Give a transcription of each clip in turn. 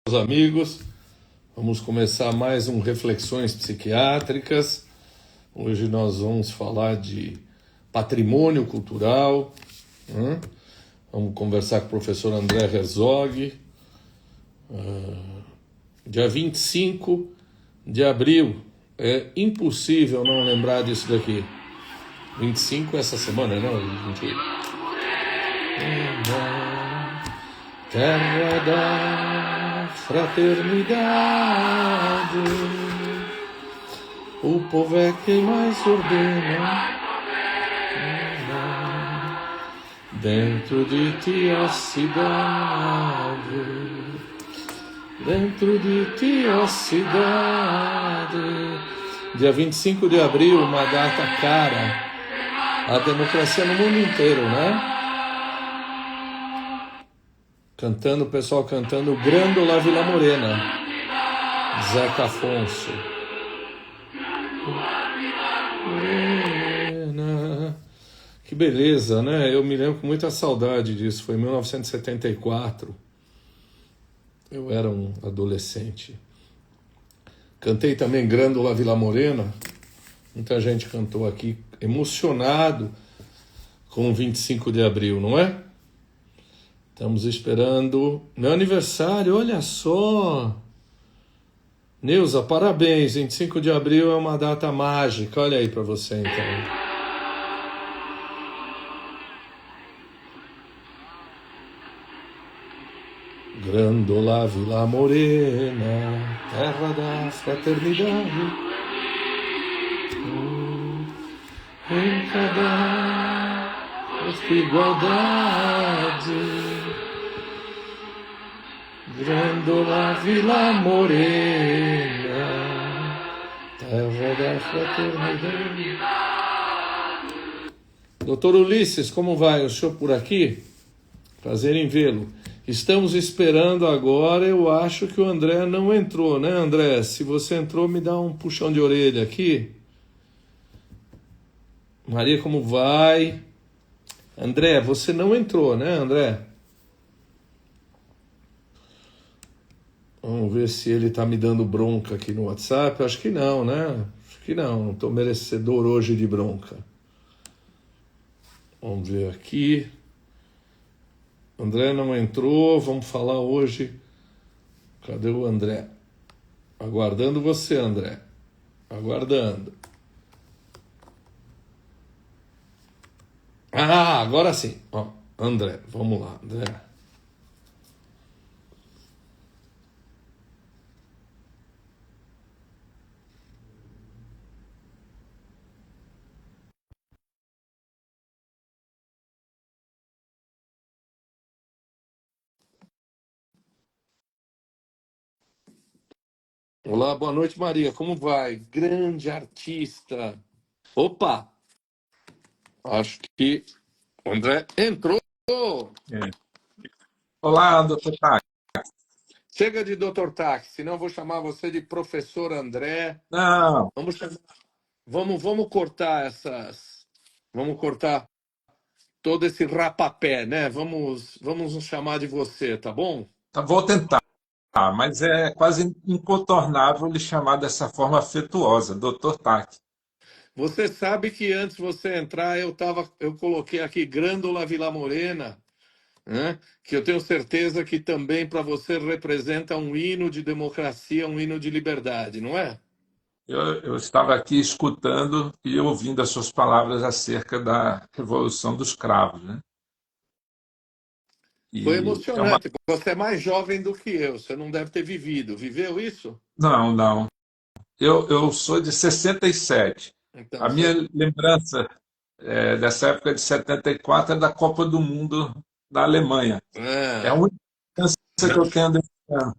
Meus amigos, vamos começar mais um Reflexões Psiquiátricas. Hoje nós vamos falar de patrimônio cultural, né? Vamos conversar com o professor André Herzog. Dia 25 de abril, é impossível não lembrar disso daqui. 25 essa semana, não? 28. Terra da fraternidade, o povo é quem mais ordena. Dentro de ti a cidade, dentro de ti a cidade. Dia 25 de abril, uma data cara à democracia no mundo inteiro, né? Cantando, o pessoal cantando Grândola Vila Morena, Zeca Afonso. Morena. Que beleza, né? Eu me lembro com muita saudade disso. Foi em 1974. Eu era um adolescente. Cantei também Grândola Vila Morena. Muita gente cantou aqui, emocionado com o 25 de abril, não é? Estamos esperando meu aniversário, olha só. Neuza, parabéns, 25 de abril é uma data mágica, olha aí para você então. Grândola Vila Morena, terra da fraternidade, em cada igualdade. Grândola Vila Morena, terra da fraternidade. Doutor Ulisses, como vai? O senhor por aqui? Prazer em vê-lo. Estamos esperando agora, eu acho que o André não entrou, né, André? Se você entrou, me dá um puxão de orelha aqui. Maria, como vai? André, você não entrou, né, André? Vamos ver se ele está me dando bronca aqui no WhatsApp. Acho que não, né? Acho que não estou merecedor hoje de bronca. Vamos ver aqui. André não entrou, vamos falar hoje. Cadê o André? Aguardando você, André. Aguardando. Ah, agora sim. Ó, André, vamos lá, André. Olá, boa noite, Maria. Como vai? Grande artista. Opa, acho que o André entrou. É. Olá, doutor Tá. Chega de Dr. Tax, senão eu vou chamar você de professor André. Não, Vamos, vamos cortar essas. Vamos cortar todo esse rapapé, né? Vamos nos chamar de você, tá bom? vou tentar, mas é quase incontornável lhe chamar dessa forma afetuosa, doutor Tac. Você sabe que antes de você entrar, eu coloquei aqui Grândola Vila Morena, né? Que eu tenho certeza que também para você representa um hino de democracia, um hino de liberdade, não é? Eu estava aqui escutando e ouvindo as suas palavras acerca da Revolução dos Cravos, né? Foi E é uma... emocionante. Você é mais jovem do que eu, você não deve ter vivido. Viveu isso? Não, não. Eu sou de 67. Então, A minha você. lembrança dessa época de 74 é da Copa do Mundo na Alemanha. É a Ah, única lembrança que eu tenho desse ano.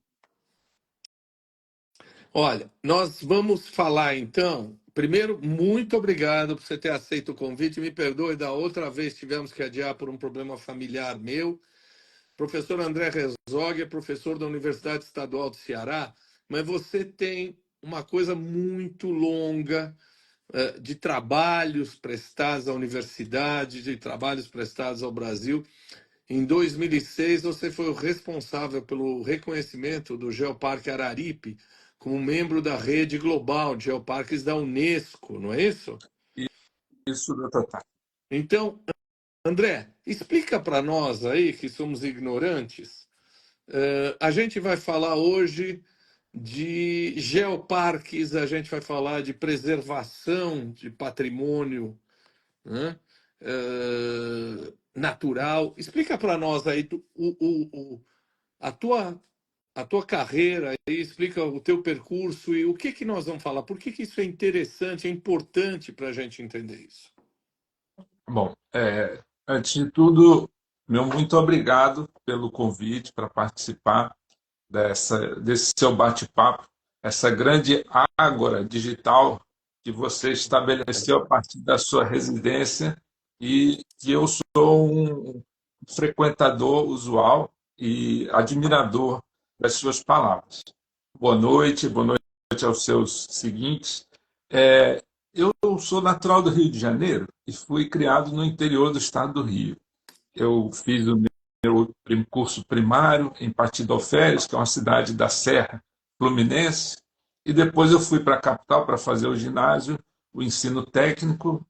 olha, nós vamos falar então. Primeiro, muito obrigado por você ter aceito o convite. Me perdoe, da outra vez tivemos que adiar por um problema familiar meu. Professor André Herzog é professor da Universidade Estadual do Ceará, mas você tem uma coisa muito longa de trabalhos prestados à universidade, de trabalhos prestados ao Brasil. Em 2006, você foi o responsável pelo reconhecimento do Geoparque Araripe como membro da rede global de geoparques da Unesco, não é isso? Isso, doutor Tá. Então, André, explica para nós aí que somos ignorantes. A gente vai falar hoje de geoparques, a gente vai falar de preservação de patrimônio, né? Natural. Explica para nós aí a tua carreira, aí, explica o teu percurso e o que que nós vamos falar. Por que que isso é interessante, é importante para a gente entender isso? Bom, antes de tudo, meu muito obrigado pelo convite para participar desse seu bate-papo, essa grande ágora digital que você estabeleceu a partir da sua residência e que eu sou um frequentador usual e admirador das suas palavras. Boa noite aos seus seguintes. É, eu sou natural do Rio de Janeiro e fui criado no interior do estado do Rio. Eu fiz o meu curso primário em Partidoférias, que é uma cidade da Serra Fluminense, e depois eu fui para a capital para fazer o ginásio, o ensino técnico,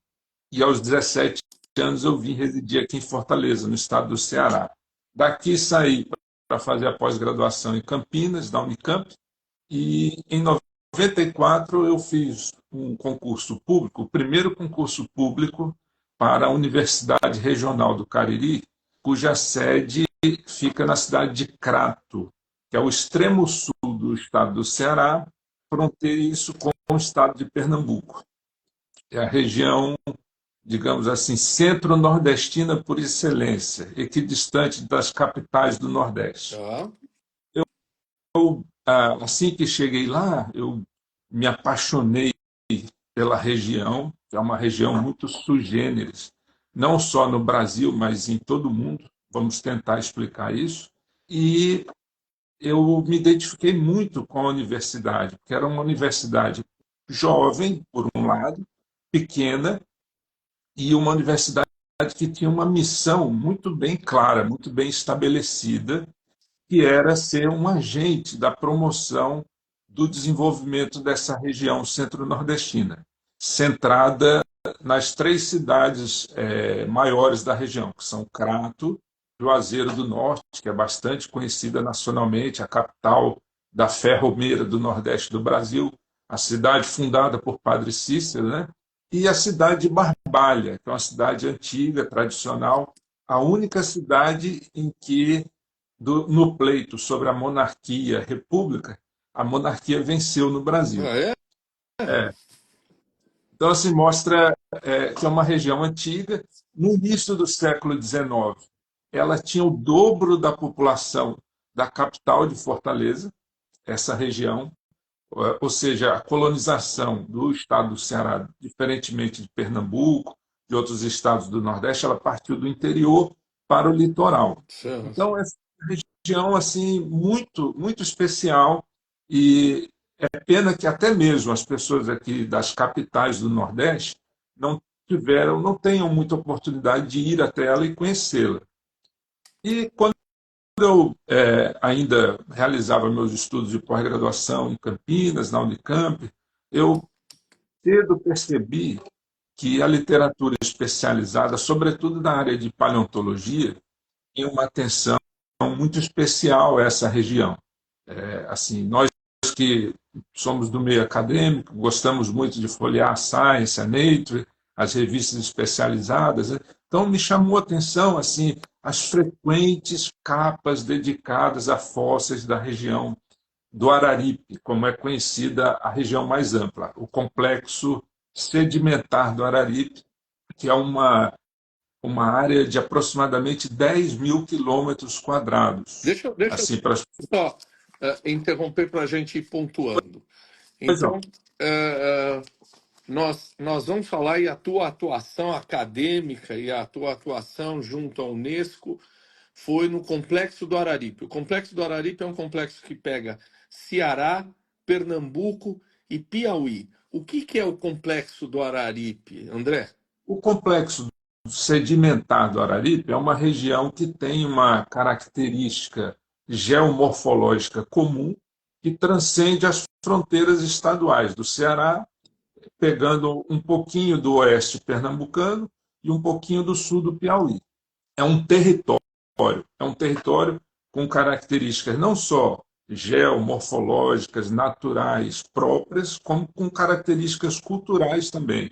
e aos 17 anos eu vim residir aqui em Fortaleza, no estado do Ceará. Daqui saí para fazer a pós-graduação em Campinas, da Unicamp, e em 94 eu fiz um concurso público, o primeiro concurso público para a Universidade Regional do Cariri, cuja sede fica na cidade de Crato, que é o extremo sul do estado do Ceará, fronteiriço com o estado de Pernambuco. É a região, digamos assim, centro-nordestina por excelência, equidistante das capitais do Nordeste. Tá? Assim que cheguei lá, eu me apaixonei pela região, que é uma região muito sui generis, não só no Brasil, mas em todo o mundo. Vamos tentar explicar isso. E eu me identifiquei muito com a universidade, porque era uma universidade jovem, por um lado, pequena, e uma universidade que tinha uma missão muito bem clara, muito bem estabelecida, que era ser um agente da promoção do desenvolvimento dessa região centro-nordestina, centrada nas três cidades maiores da região, que são Crato, Juazeiro do Norte, que é bastante conhecida nacionalmente, a capital da ferromeira do Nordeste do Brasil, a cidade fundada por Padre Cícero, né? E a cidade de Barbalha, que é uma cidade antiga, tradicional, a única cidade em que no pleito sobre a monarquia, república, a monarquia venceu no Brasil. Ah, é? Então, assim, mostra que é uma região antiga. No início do século XIX, ela tinha o dobro da população da capital de Fortaleza, essa região, ou seja, a colonização do estado do Ceará, diferentemente de Pernambuco, de outros estados do Nordeste, ela partiu do interior para o litoral. Sim, Então, sim. essa região assim muito especial e é pena que até mesmo as pessoas aqui das capitais do Nordeste não tenham muita oportunidade de ir até ela e conhecê-la. E quando eu ainda realizava meus estudos de pós-graduação em Campinas, na Unicamp, eu cedo percebi que a literatura especializada, sobretudo na área de paleontologia, tinha uma atenção muito especial a essa região. Assim, nós que somos do meio acadêmico, gostamos muito de folhear a Science, a Nature, as revistas especializadas, né? Então me chamou a atenção assim as frequentes capas dedicadas a fósseis da região do Araripe, como é conhecida a região mais ampla, o complexo sedimentar do Araripe, que é uma área de aproximadamente 10 mil quilômetros quadrados. Deixa eu Assim, para as só interromper para a gente ir pontuando. pessoas. Então, eh, nós vamos falar e a tua atuação acadêmica e a tua atuação junto à Unesco foi no Complexo do Araripe. O Complexo do Araripe é um complexo que pega Ceará, Pernambuco e Piauí. O que que é o Complexo do Araripe, André? O complexo sedimentar do Araripe é uma região que tem uma característica geomorfológica comum que transcende as fronteiras estaduais do Ceará, pegando um pouquinho do oeste pernambucano e um pouquinho do sul do Piauí. É um território, é um território com características não só geomorfológicas, naturais próprias, como com características culturais também.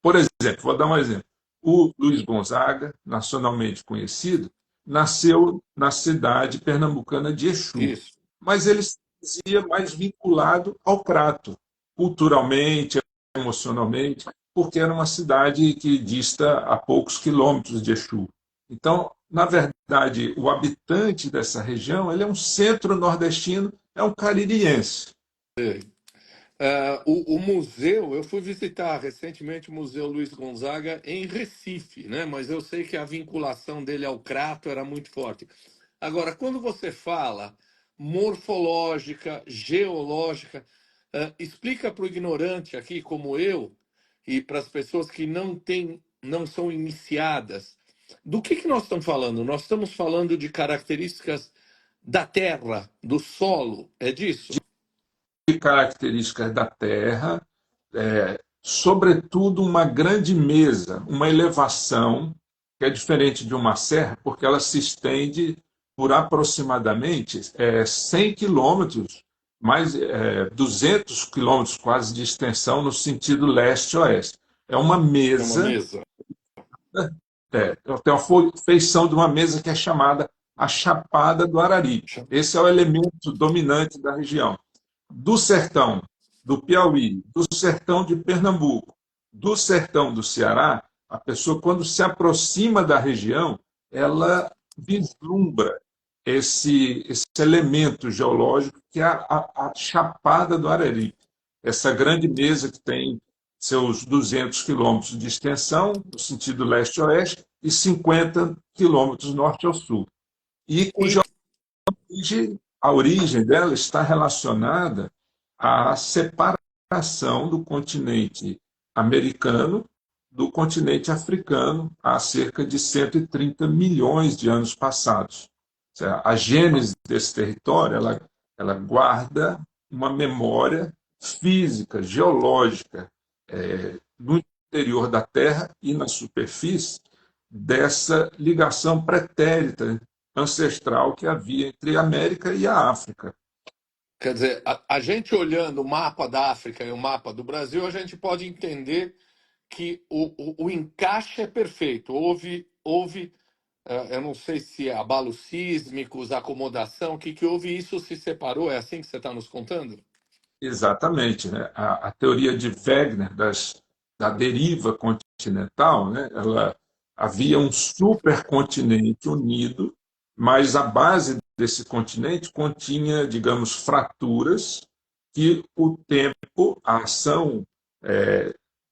Por exemplo, vou dar um exemplo. O Luiz Gonzaga, nacionalmente conhecido, nasceu na cidade pernambucana de Exu, Isso. mas ele se dizia mais vinculado ao Crato, culturalmente, emocionalmente, porque era uma cidade que dista a poucos quilômetros de Exu. Então, na verdade, o habitante dessa região, ele é um centro-nordestino, é um caririense. O museu, eu fui visitar recentemente o Museu Luiz Gonzaga em Recife, né? Mas eu sei que a vinculação dele ao Crato era muito forte. Agora, quando você fala morfológica, geológica, explica para o ignorante aqui, como eu, e para as pessoas que não têm, não são iniciadas, do que nós estamos falando? Nós estamos falando de características da terra, do solo, é disso? De características da Terra, sobretudo uma grande mesa, uma elevação, que é diferente de uma serra, porque ela se estende por aproximadamente 100 quilômetros, mais 200 quilômetros quase de extensão no sentido leste-oeste. É uma É uma mesa, mesa. tem uma feição de uma mesa que é chamada a Chapada do Araripe. Esse é o elemento dominante da região. Do sertão do Piauí, do sertão de Pernambuco, do sertão do Ceará, a pessoa, quando se aproxima da região, ela vislumbra esse elemento geológico que é a Chapada do Araripe, essa grande mesa que tem seus 200 quilômetros de extensão, no sentido leste-oeste, e 50 quilômetros norte ao sul, e cuja a origem dela está relacionada à separação do continente americano do continente africano há cerca de 130 milhões de anos passados. A gênese desse território ela guarda uma memória física, geológica, no interior da Terra e na superfície, dessa ligação pretérita ancestral que havia entre a América e a África. Quer dizer, a gente olhando o mapa da África e o mapa do Brasil, a gente pode entender que o encaixe é perfeito. Houve eu não sei se é abalos sísmicos, acomodação, que houve, isso se separou, é assim que você está nos contando? Exatamente, né? A teoria de Wegener da deriva continental, né? Ela havia um supercontinente unido, mas a base desse continente continha, digamos, fraturas que o tempo, a ação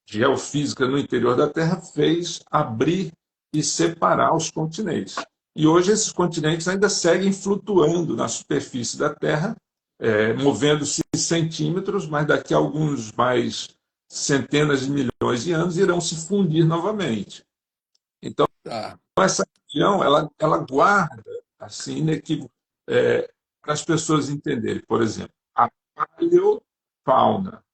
geofísica no interior da Terra fez abrir e separar os continentes. E hoje esses continentes ainda seguem flutuando na superfície da Terra, movendo-se centímetros, mas daqui a alguns mais centenas de milhões de anos irão se fundir novamente. Então, Tá. essa região ela guarda, assim, para as pessoas entenderem, por exemplo, a paleofauna,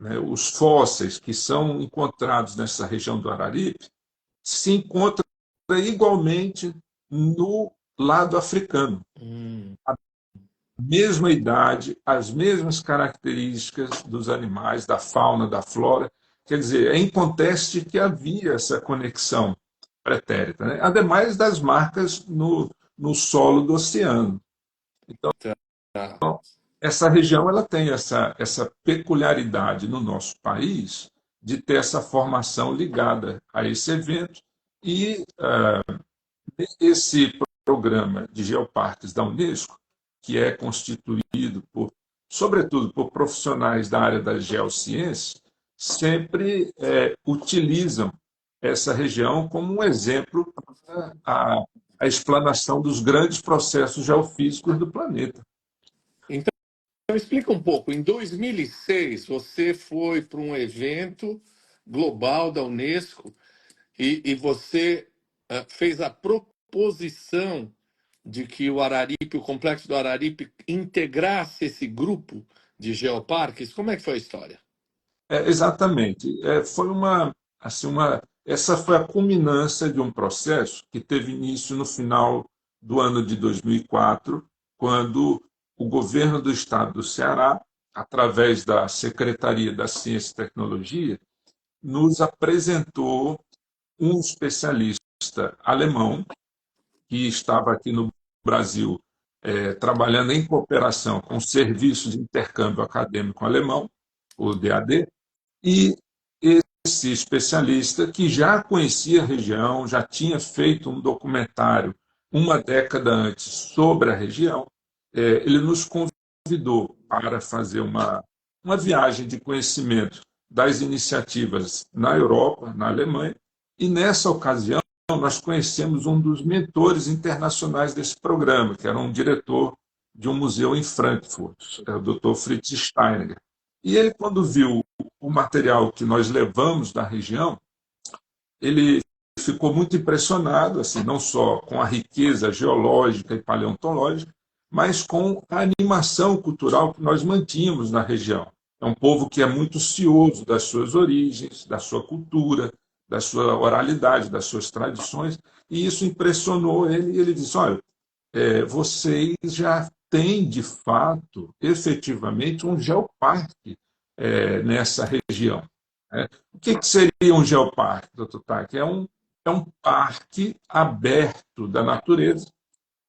né, os fósseis que são encontrados nessa região do Araripe, se encontram igualmente no lado africano. Hum. Mesma idade, as mesmas características dos animais, da fauna, da flora. Quer dizer, é inconteste que havia essa conexão pretérita, né? Ademais das marcas no solo do oceano. Então, Tá. essa região ela tem essa peculiaridade no nosso país de ter essa formação ligada a esse evento e esse programa de geoparques da Unesco, que é constituído sobretudo por profissionais da área das geociências, sempre utilizam essa região como um exemplo para a explanação dos grandes processos geofísicos do planeta. Então, explica um pouco. Em 2006, você foi para um evento global da Unesco e você fez a proposição de que o Araripe, o complexo do Araripe, integrasse esse grupo de geoparques. Como é que foi a história? Exatamente. Foi essa foi a culminância de um processo que teve início no final do ano de 2004, quando o governo do estado do Ceará, através da Secretaria da Ciência e Tecnologia, nos apresentou um especialista alemão que estava aqui no Brasil trabalhando em cooperação com o Serviço de Intercâmbio Acadêmico Alemão, o DAD, e esse especialista, que já conhecia a região, já tinha feito um documentário uma década antes sobre a região, ele nos convidou para fazer uma viagem de conhecimento das iniciativas na Europa, na Alemanha, e nessa ocasião nós conhecemos um dos mentores internacionais desse programa, que era um diretor de um museu em Frankfurt, o Dr. Fritz Steiner. E ele, quando viu o material que nós levamos da região, ele ficou muito impressionado, assim, não só com a riqueza geológica e paleontológica, mas com a animação cultural que nós mantínhamos na região. É um povo que é muito cioso das suas origens, da sua cultura, da sua oralidade, das suas tradições, e isso impressionou ele, e ele disse, olha, vocês já têm, de fato, efetivamente, um geoparque nessa região. O que seria um geoparque, doutor Tak? É um parque aberto da natureza.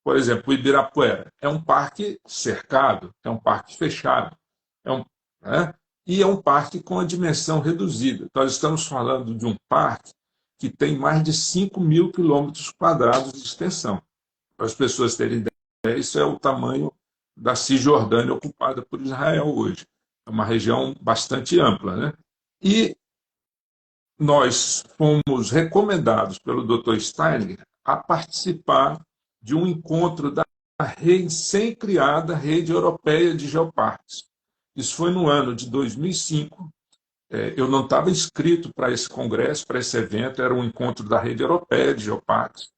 Por exemplo, o Ibirapuera é um parque cercado, é um parque fechado, é um, né? E é um parque com a dimensão reduzida. Nós estamos falando de um parque que tem mais de 5.000 quilômetros quadrados de extensão. Para as pessoas terem ideia, isso é o tamanho da Cisjordânia ocupada por Israel hoje. É uma região bastante ampla, né? E nós fomos recomendados pelo Dr. Steiner a participar de um encontro da recém-criada Rede Europeia de Geoparques. Isso foi no ano de 2005. Eu não estava inscrito para esse congresso, para esse evento, era um encontro da Rede Europeia de Geoparques.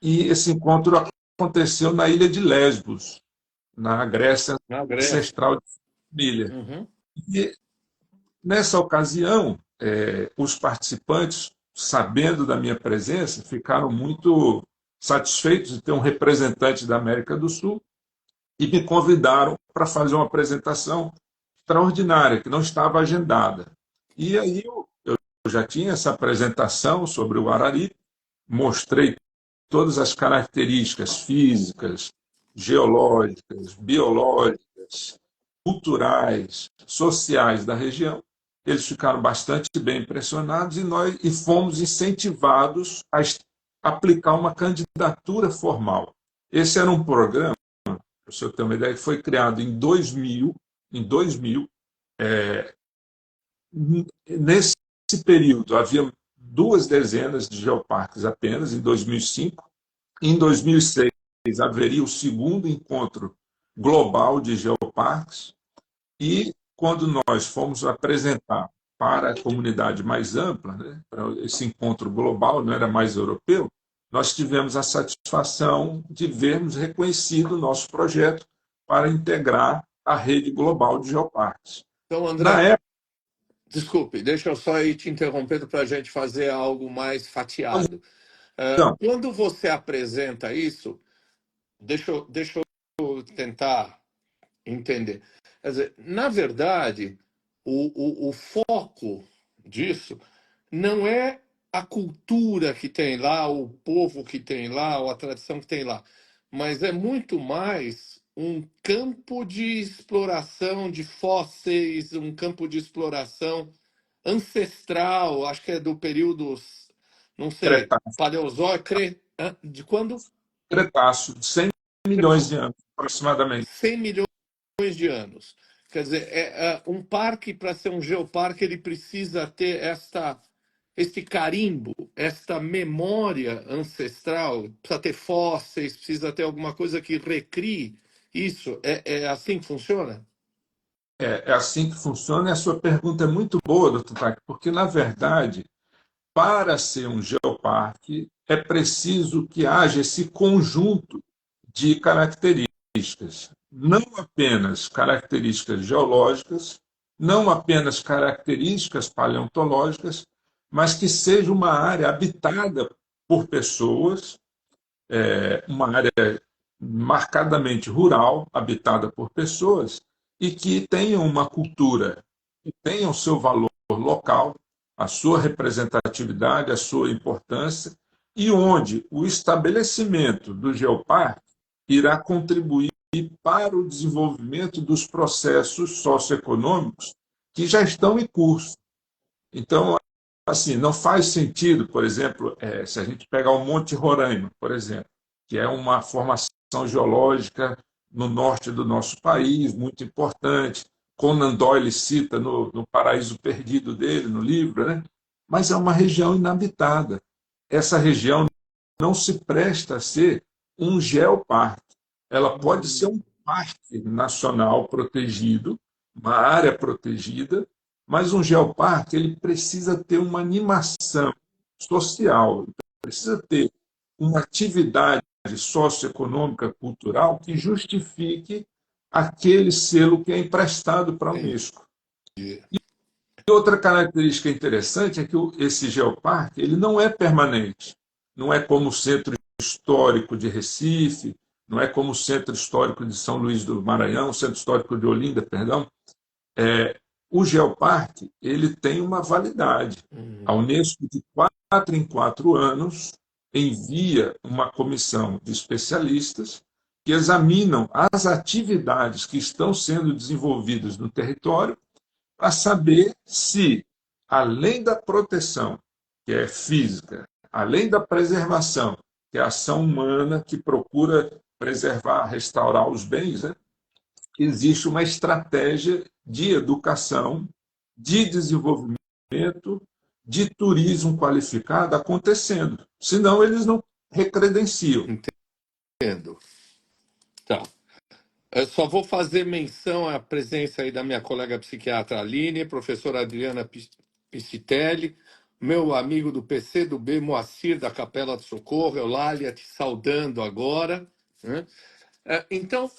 E esse encontro aconteceu na ilha de Lesbos, na Grécia Na Grécia. ancestral de família. Uhum. E nessa ocasião, os participantes, sabendo da minha presença, ficaram muito satisfeitos de ter um representante da América do Sul e me convidaram para fazer uma apresentação extraordinária, que não estava agendada. E aí eu já tinha essa apresentação sobre o Araripe, mostrei todas as características físicas, geológicas, biológicas, culturais, sociais da região. Eles ficaram bastante bem impressionados e fomos incentivados a aplicar uma candidatura formal. Esse era um programa, para o senhor ter uma ideia, que foi criado em 2000. Nesse período, havia 2 dezenas de geoparques apenas, em 2005. Em 2006, haveria o segundo encontro global de geoparques, e quando nós fomos apresentar para a comunidade mais ampla, né, para esse encontro global, não era mais europeu, nós tivemos a satisfação de vermos reconhecido o nosso projeto para integrar a rede global de geoparques. Então, Na André, época, desculpe, deixa eu só ir te interrompendo para a gente fazer algo mais fatiado. não, Quando você apresenta isso, deixa eu tentar entender. Quer dizer, na verdade, o foco disso não é a cultura que tem lá, o povo que tem lá, ou a tradição que tem lá, mas é muito mais um campo de exploração de fósseis, um campo de exploração ancestral, acho que é do período, não sei, Cretáceo, Paleozoico, de quando? Cretáceo, de 100 milhões de anos, aproximadamente. 100 milhões de anos. Quer dizer, um parque, para ser um geoparque, ele precisa ter este carimbo, esta memória ancestral, precisa ter fósseis, precisa ter alguma coisa que recrie isso. É assim que funciona? É assim que funciona, e a sua pergunta é muito boa, doutor Tak, porque, na verdade, para ser um geoparque, é preciso que haja esse conjunto de características, não apenas características geológicas, não apenas características paleontológicas, mas que seja uma área habitada por pessoas, uma área marcadamente rural, habitada por pessoas, e que tenham uma cultura, que tenham seu valor local, a sua representatividade, a sua importância, e onde o estabelecimento do geoparque irá contribuir para o desenvolvimento dos processos socioeconômicos que já estão em curso. Então, assim, não faz sentido, por exemplo, se a gente pegar o Monte Roraima, por exemplo, que é uma formação geológica no norte do nosso país, muito importante. Conan Doyle cita no Paraíso Perdido dele, no livro, né? Mas é uma região inabitada. Essa região não se presta a ser um geoparque. Ela pode ser um parque nacional protegido, uma área protegida, mas um geoparque ele precisa ter uma animação social, precisa ter uma atividade socioeconômica, cultural, que justifique aquele selo que é emprestado para a Unesco. E outra característica interessante é que esse geoparque ele não é permanente. Não é como o Centro Histórico de Recife, não é como o Centro Histórico de São Luís do Maranhão, o Centro Histórico de Olinda, perdão. O geoparque ele tem uma validade. A Unesco, de 4 em 4 anos, envia uma comissão de especialistas que examinam as atividades que estão sendo desenvolvidas no território para saber se, além da proteção, que é física, além da preservação, que é a ação humana que procura preservar, restaurar os bens, né, existe uma estratégia de educação, de desenvolvimento, de turismo qualificado acontecendo. Senão, eles não recredenciam. Entendo. Tá. Eu só vou fazer menção à presença aí da minha colega psiquiatra Aline, professora Adriana Piscitelli, meu amigo do PC do B, Moacir, da Capela do Socorro, Eulália, te saudando agora, né? Então,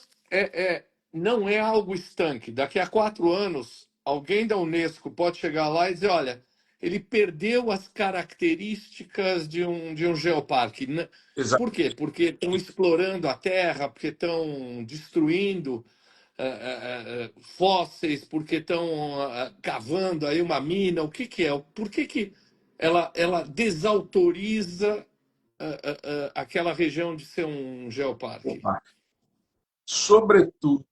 não é algo estanque. Daqui a 4 anos, alguém da Unesco pode chegar lá e dizer, olha, ele perdeu as características de um geoparque. Por quê? Porque estão explorando a terra, porque estão destruindo fósseis, porque estão cavando aí uma mina. O que é? Por que ela desautoriza aquela região de ser um geoparque? Sobretudo,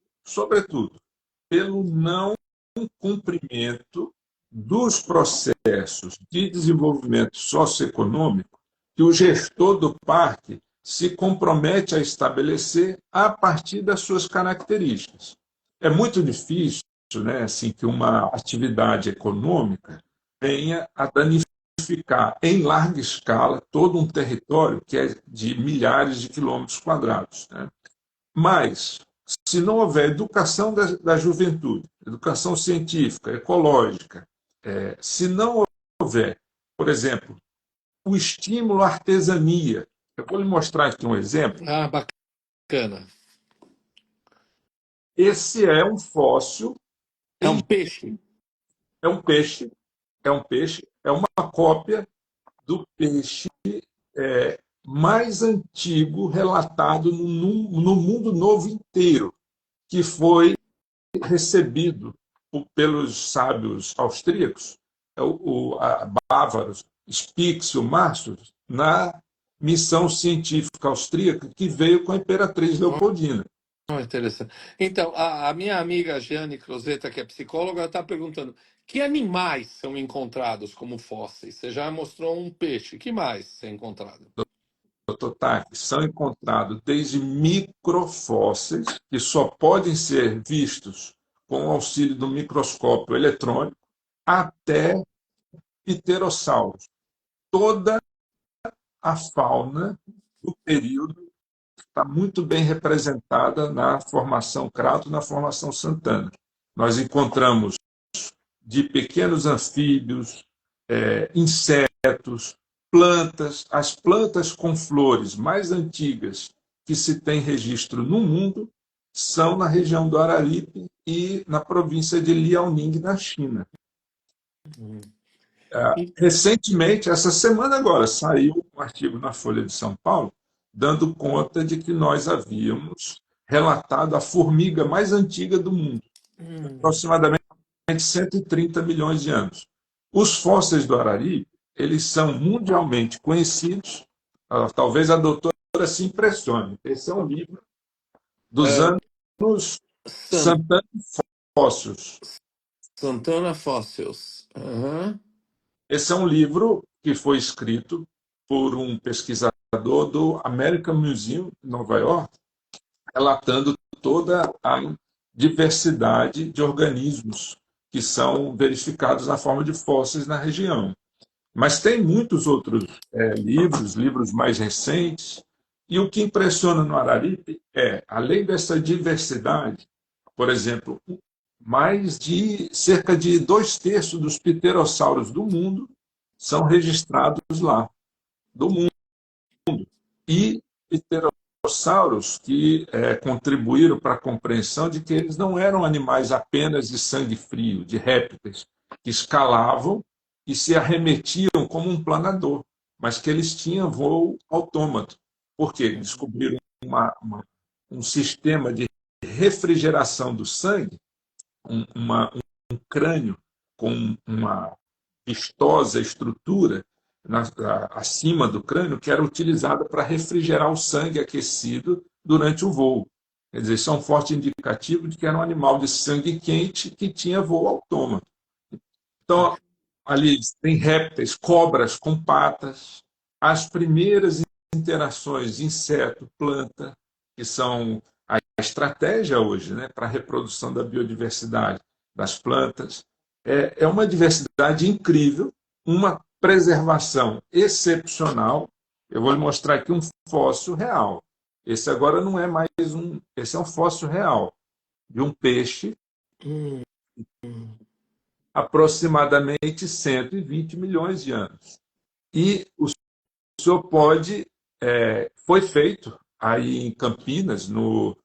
pelo não cumprimento dos processos de desenvolvimento socioeconômico que o gestor do parque se compromete a estabelecer a partir das suas características. É muito difícil, né, assim, que uma atividade econômica venha a danificar em larga escala todo um território que é de milhares de quilômetros quadrados, né? Mas, se não houver educação da juventude, educação científica, ecológica, se não houver, por exemplo, o estímulo à artesania, eu vou lhe mostrar aqui um exemplo. Ah, bacana. Esse é um fóssil, É um peixe? é um peixe, é uma cópia do peixe mais antigo relatado no mundo novo inteiro, que foi recebido pelos sábios austríacos, bávaros, Spix e o Marsus, na missão científica austríaca que veio com a Imperatriz Leopoldina. Oh, interessante. Então, a minha amiga Jane Crozeta, que é psicóloga, está perguntando que animais são encontrados como fósseis? Você já mostrou um peixe. Que mais é encontrado? Dr. Taki, são encontrados desde microfósseis, que só podem ser vistos com o auxílio do microscópio eletrônico, até pterossauros. Toda a fauna do período está muito bem representada na formação Crato, na formação Santana. Nós encontramos de pequenos anfíbios, insetos, insetos, plantas. As plantas com flores mais antigas que se tem registro no mundo são na região do Araripe e na província de Liaoning, na China. Recentemente, essa semana agora, saiu um artigo na Folha de São Paulo dando conta de que nós havíamos relatado a formiga mais antiga do mundo, aproximadamente 130 milhões de anos. Os fósseis do Araripe, eles são mundialmente conhecidos. Talvez a doutora se impressione. Esse é um livro dos anos San- Santana Fósseis. Santana Fossils. Aham. Esse é um livro que foi escrito por um pesquisador do American Museum, em Nova York, relatando toda a diversidade de organismos que são verificados na forma de fósseis na região. Mas tem muitos outros livros mais recentes, e o que impressiona no Araripe é, além dessa diversidade, por exemplo, mais de cerca de 2/3 dos pterossauros do mundo são registrados lá, do mundo. E pterossauros que contribuíram para a compreensão de que eles não eram animais apenas de sangue frio, de répteis, que escalavam e se arremetiam como um planador, mas que eles tinham voo autômato. Por quê? Descobriram um sistema de refrigeração do sangue, um crânio com uma vistosa estrutura acima do crânio que era utilizada para refrigerar o sangue aquecido durante o voo. Quer dizer, isso é um forte indicativo de que era um animal de sangue quente que tinha voo autômato. Então, ali tem répteis, cobras com patas, as primeiras interações inseto-planta, que são a estratégia hoje, né, para a reprodução da biodiversidade das plantas. É uma diversidade incrível, uma preservação excepcional. Eu vou lhe mostrar aqui um fóssil real. Esse agora não é mais esse é um fóssil real de um peixe, aproximadamente 120 milhões de anos. E o senhor pode, foi feito aí em Campinas, no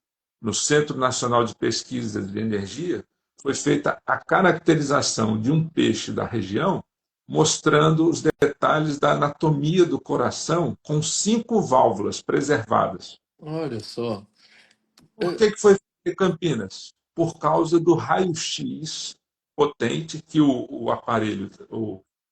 Centro Nacional de Pesquisas de Energia, foi feita a caracterização de um peixe da região, mostrando os detalhes da anatomia do coração com 5 válvulas preservadas. Olha só. Por que foi feito em Campinas? Por causa do raio-x potente que o aparelho,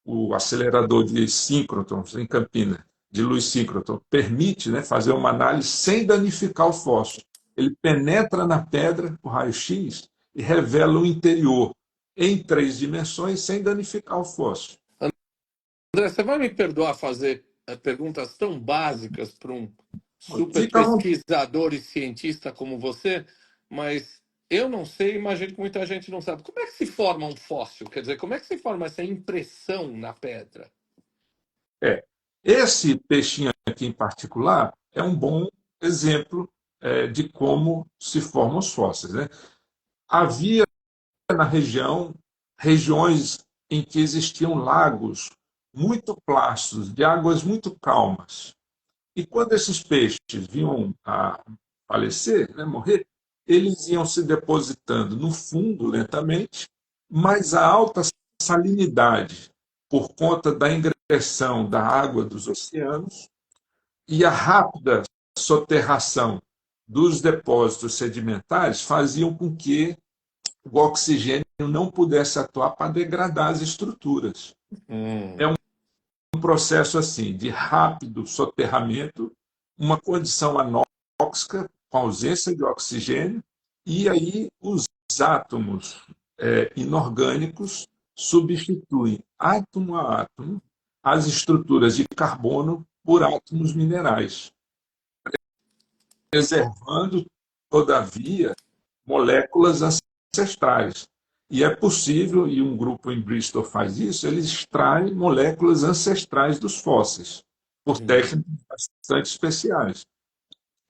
o acelerador de síncrotrons em Campinas, de luz síncrotron, permite, né, fazer uma análise sem danificar o fósforo. Ele penetra na pedra, o raio-x, e revela o interior em 3 dimensões sem danificar o fósforo. André, você vai me perdoar fazer perguntas tão básicas para um super Fica à vontade. pesquisador e cientista como você, mas eu não sei, imagino que muita gente não sabe. Como é que se forma um fóssil? Quer dizer, como é que se forma essa impressão na pedra? Esse peixinho aqui em particular é um bom exemplo de como se formam os fósseis, né? Havia na região regiões em que existiam lagos muito plácidos, de águas muito calmas. E quando esses peixes vinham a falecer, né, morrer, eles iam se depositando no fundo lentamente, mas a alta salinidade, por conta da ingressão da água dos oceanos e a rápida soterração dos depósitos sedimentares, faziam com que o oxigênio não pudesse atuar para degradar as estruturas. É um processo assim de rápido soterramento, uma condição anóxica com ausência de oxigênio, e aí os átomos inorgânicos substituem átomo a átomo as estruturas de carbono por átomos minerais, preservando, todavia, moléculas ancestrais. E é possível, e um grupo em Bristol faz isso, eles extraem moléculas ancestrais dos fósseis, por técnicas bastante especiais.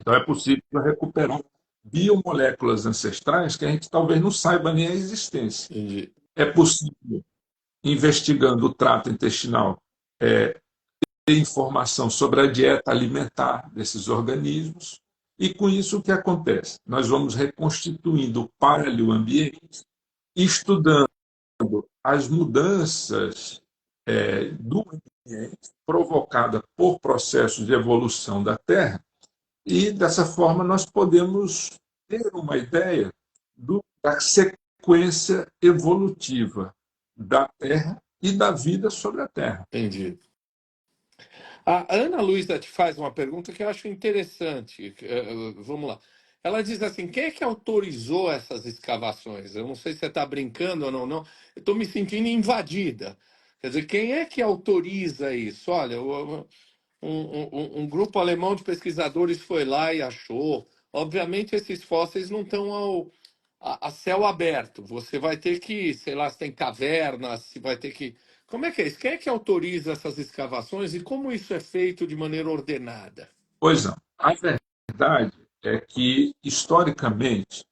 Então é possível recuperar biomoléculas ancestrais que a gente talvez não saiba nem a existência. Entendi. É possível, investigando o trato intestinal, ter informação sobre a dieta alimentar desses organismos, e com isso o que acontece? Nós vamos reconstituindo o paleoambiente, estudando as mudanças do ambiente provocadas por processos de evolução da Terra, e dessa forma nós podemos ter uma ideia da sequência evolutiva da Terra e da vida sobre a Terra. Entendi. A Ana Luísa te faz uma pergunta que eu acho interessante. Vamos lá. Ela diz assim: quem é que autorizou essas escavações? Eu não sei se você está brincando ou não, não. Eu estou me sentindo invadida. Quer dizer, quem é que autoriza isso? Olha, um grupo alemão de pesquisadores foi lá e achou. Obviamente, esses fósseis não estão a céu aberto. Você vai ter que, sei lá, se tem cavernas, se vai ter que. Como é que é isso? Quem é que autoriza essas escavações e como isso é feito de maneira ordenada? Pois não. A verdade é que, historicamente,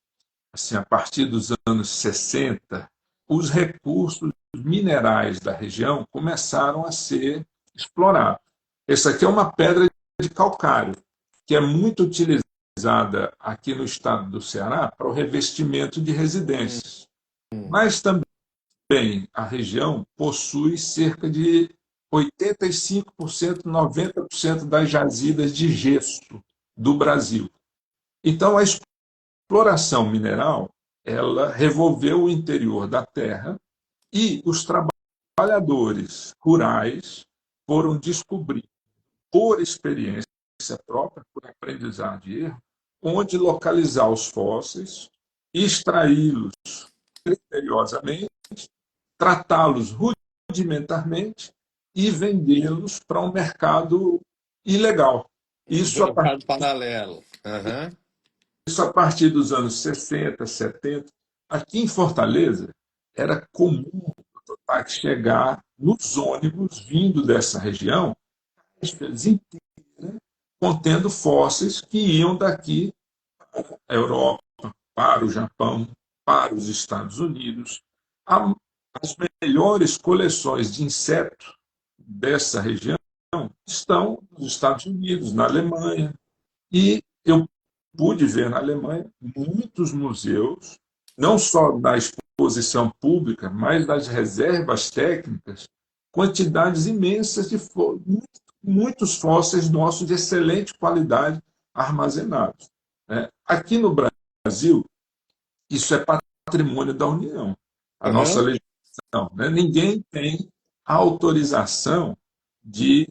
assim, a partir dos anos 60, os recursos minerais da região começaram a ser explorados. Essa aqui é uma pedra de calcário, que é muito utilizada aqui no estado do Ceará para o revestimento de residências. Mas também a região possui cerca de 85%, 90% das jazidas de gesso do Brasil. Então, a exploração mineral, ela revolveu o interior da terra, e os trabalhadores rurais foram descobrir, por experiência própria, por aprendizado de erro, onde localizar os fósseis, extraí-los criteriosamente, tratá-los rudimentarmente e vendê-los para um mercado ilegal. Isso a partir Mercado paralelo. Aham. Isso a partir dos anos 60, 70. Aqui em Fortaleza, era comum o Totac chegar nos ônibus vindo dessa região, contendo fósseis que iam daqui para a Europa, para o Japão, para os Estados Unidos. As melhores coleções de insetos dessa região estão nos Estados Unidos, na Alemanha. E eu pude ver na Alemanha muitos museus, não só da exposição pública, mas das reservas técnicas, quantidades imensas de muitos fósseis nossos de excelente qualidade armazenados. Aqui no Brasil, isso é patrimônio da União, a nossa Aham. legislação. Ninguém tem a autorização de,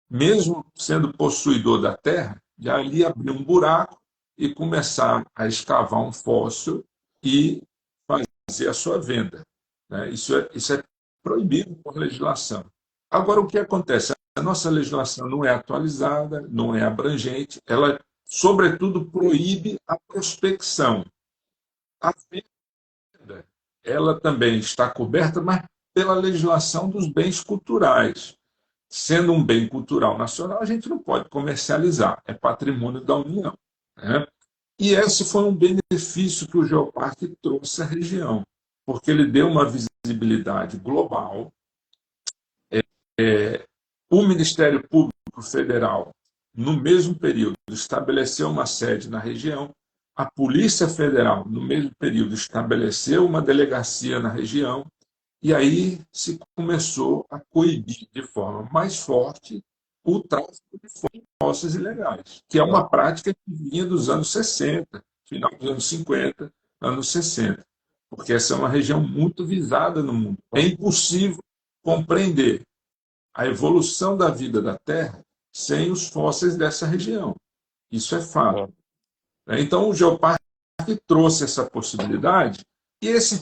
mesmo sendo possuidor da terra, de ali abrir um buraco e começar a escavar um fóssil e fazer a sua venda. Isso é proibido por legislação. Agora, o que acontece? A nossa legislação não é atualizada, não é abrangente, ela, sobretudo, proíbe a prospecção. A venda, ela também está coberta, mas pela legislação dos bens culturais. Sendo um bem cultural nacional, a gente não pode comercializar, é patrimônio da União. E esse foi um benefício que o Geoparque trouxe à região, porque ele deu uma visibilidade global. O Ministério Público Federal, no mesmo período, estabeleceu uma sede na região. A Polícia Federal, no mesmo período, estabeleceu uma delegacia na região. E aí se começou a coibir de forma mais forte o tráfico de fósseis ilegais, que é uma prática que vinha dos anos 60, final dos anos 50, anos 60, porque essa é uma região muito visada no mundo. É impossível compreender a evolução da vida da Terra sem os fósseis dessa região. Isso é fato. Então, o Geoparque trouxe essa possibilidade, e esse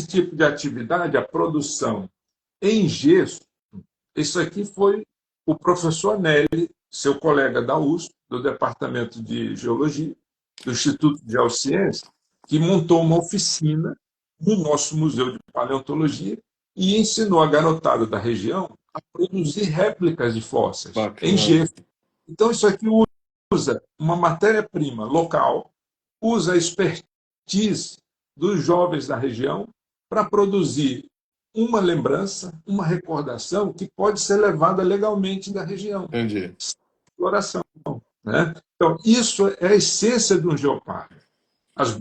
tipo de atividade, a produção em gesso, isso aqui foi o professor Anelli, seu colega da USP, do Departamento de Geologia, do Instituto de Geociência, que montou uma oficina no nosso Museu de Paleontologia e ensinou a garotada da região a produzir réplicas de fósseis em gesso. Então, isso aqui usa uma matéria-prima local, usa a expertise dos jovens da região para produzir uma lembrança, uma recordação que pode ser levada legalmente da região. Entendi. Exploração. Né? Então, isso é a essência de um geoparque. As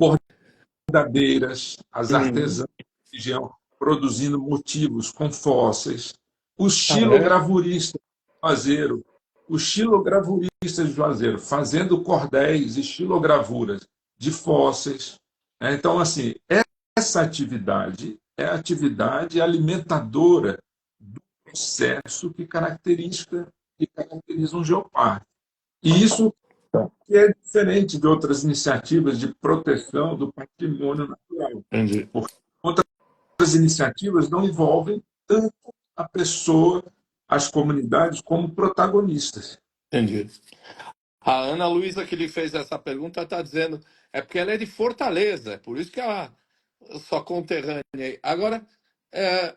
bordadeiras, as Uhum. artesãs da região produzindo motivos com fósseis, os Ah, é? xilogravuristas de Juazeiro, os xilogravuristas de Juazeiro fazendo cordéis e xilogravuras de fósseis. Então, assim, essa atividade é a atividade alimentadora do processo que caracteriza um geoparque. E isso que é diferente de outras iniciativas de proteção do patrimônio natural, Entendi. porque outras iniciativas não envolvem tanto a pessoa, as comunidades, como protagonistas. Entendi. A Ana Luísa, que lhe fez essa pergunta, está dizendo é porque ela é de Fortaleza, é por isso que a sua conterrânea aí. Agora, é,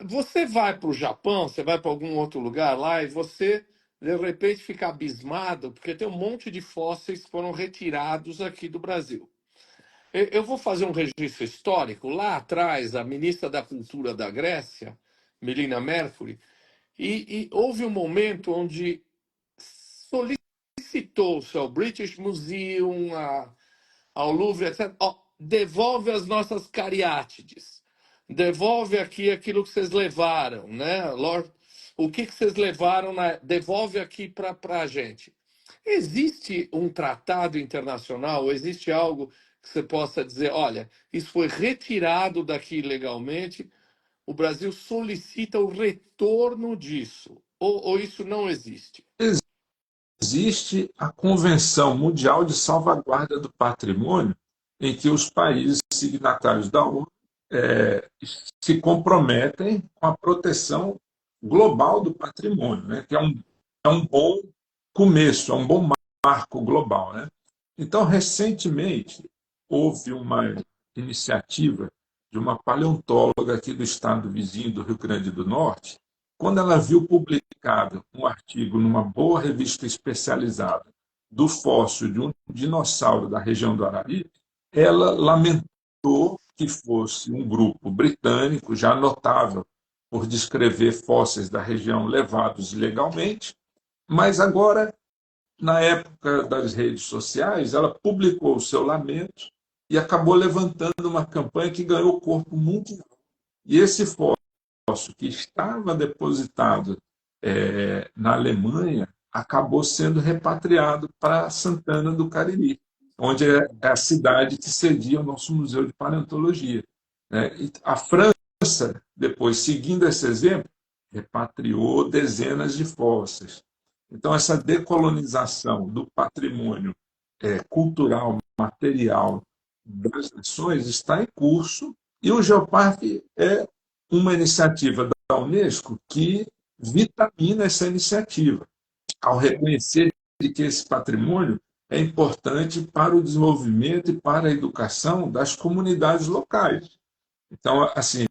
você vai para o Japão, você vai para algum outro lugar lá e você, de repente, fica abismado, porque tem um monte de fósseis que foram retirados aqui do Brasil. Eu vou fazer um registro histórico. Lá atrás, a ministra da Cultura da Grécia, Melina Mercury, e houve um momento onde solicitou-se ao British Museum, ao Louvre, etc. Ó, devolve as nossas cariátides. Devolve aqui aquilo que vocês levaram, né? Lord, o que vocês levaram, devolve aqui para a gente. Existe um tratado internacional, existe algo que você possa dizer, olha, isso foi retirado daqui ilegalmente, o Brasil solicita o retorno disso, ou isso não existe? Existe a Convenção Mundial de Salvaguarda do Patrimônio, em que os países signatários da ONU se comprometem com a proteção global do patrimônio, né? Que é um bom começo, é um bom marco global. Né? Então, recentemente, houve uma iniciativa de uma paleontóloga aqui do estado vizinho do Rio Grande do Norte, quando ela viu publicado um artigo numa boa revista especializada do fóssil de um dinossauro da região do Araripe, ela lamentou que fosse um grupo britânico, já notável por descrever fósseis da região levados ilegalmente, mas agora, na época das redes sociais, ela publicou o seu lamento e acabou levantando uma campanha que ganhou corpo mundial. E esse fóssil que estava depositado na Alemanha acabou sendo repatriado para Santana do Cariri, onde é a cidade que cedia o nosso Museu de Paleontologia. Né? E a França, depois, seguindo esse exemplo, repatriou dezenas de fósseis. Então, essa decolonização do patrimônio cultural, material das nações está em curso e o Geoparque é uma iniciativa da Unesco que vitamina essa iniciativa, ao reconhecer que esse patrimônio é importante para o desenvolvimento e para a educação das comunidades locais. Então, assim,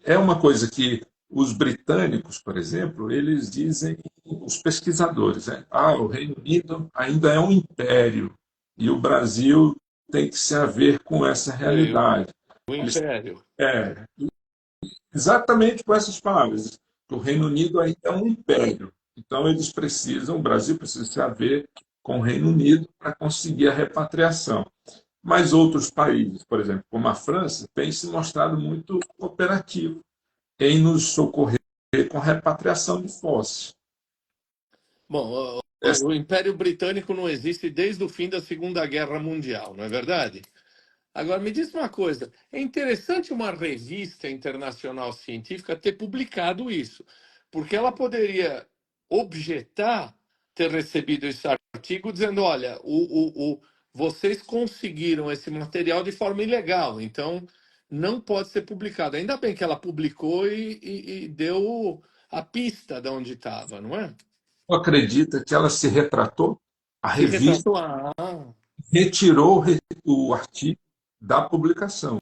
é uma coisa que os britânicos, por exemplo, eles dizem, os pesquisadores, né? O Reino Unido ainda é um império e o Brasil tem que se haver com essa É, realidade. o Eles, Império. é, exatamente com essas palavras. O Reino Unido ainda é um império. Então, eles precisam, o Brasil precisa se haver com o Reino Unido para conseguir a repatriação. Mas outros países, por exemplo, como a França, têm se mostrado muito cooperativos em nos socorrer com a repatriação de fósseis. Bom, Essa o Império Britânico não existe desde o fim da Segunda Guerra Mundial, não é verdade? Agora, me diz uma coisa: é interessante uma revista internacional científica ter publicado isso, porque ela poderia objetar ter recebido esse artigo dizendo: olha, vocês conseguiram esse material de forma ilegal, então não pode ser publicado. Ainda bem que ela publicou e deu a pista de onde estava, não é? acredita que ela se retratou, a Se revista retratou. retirou o artigo da publicação.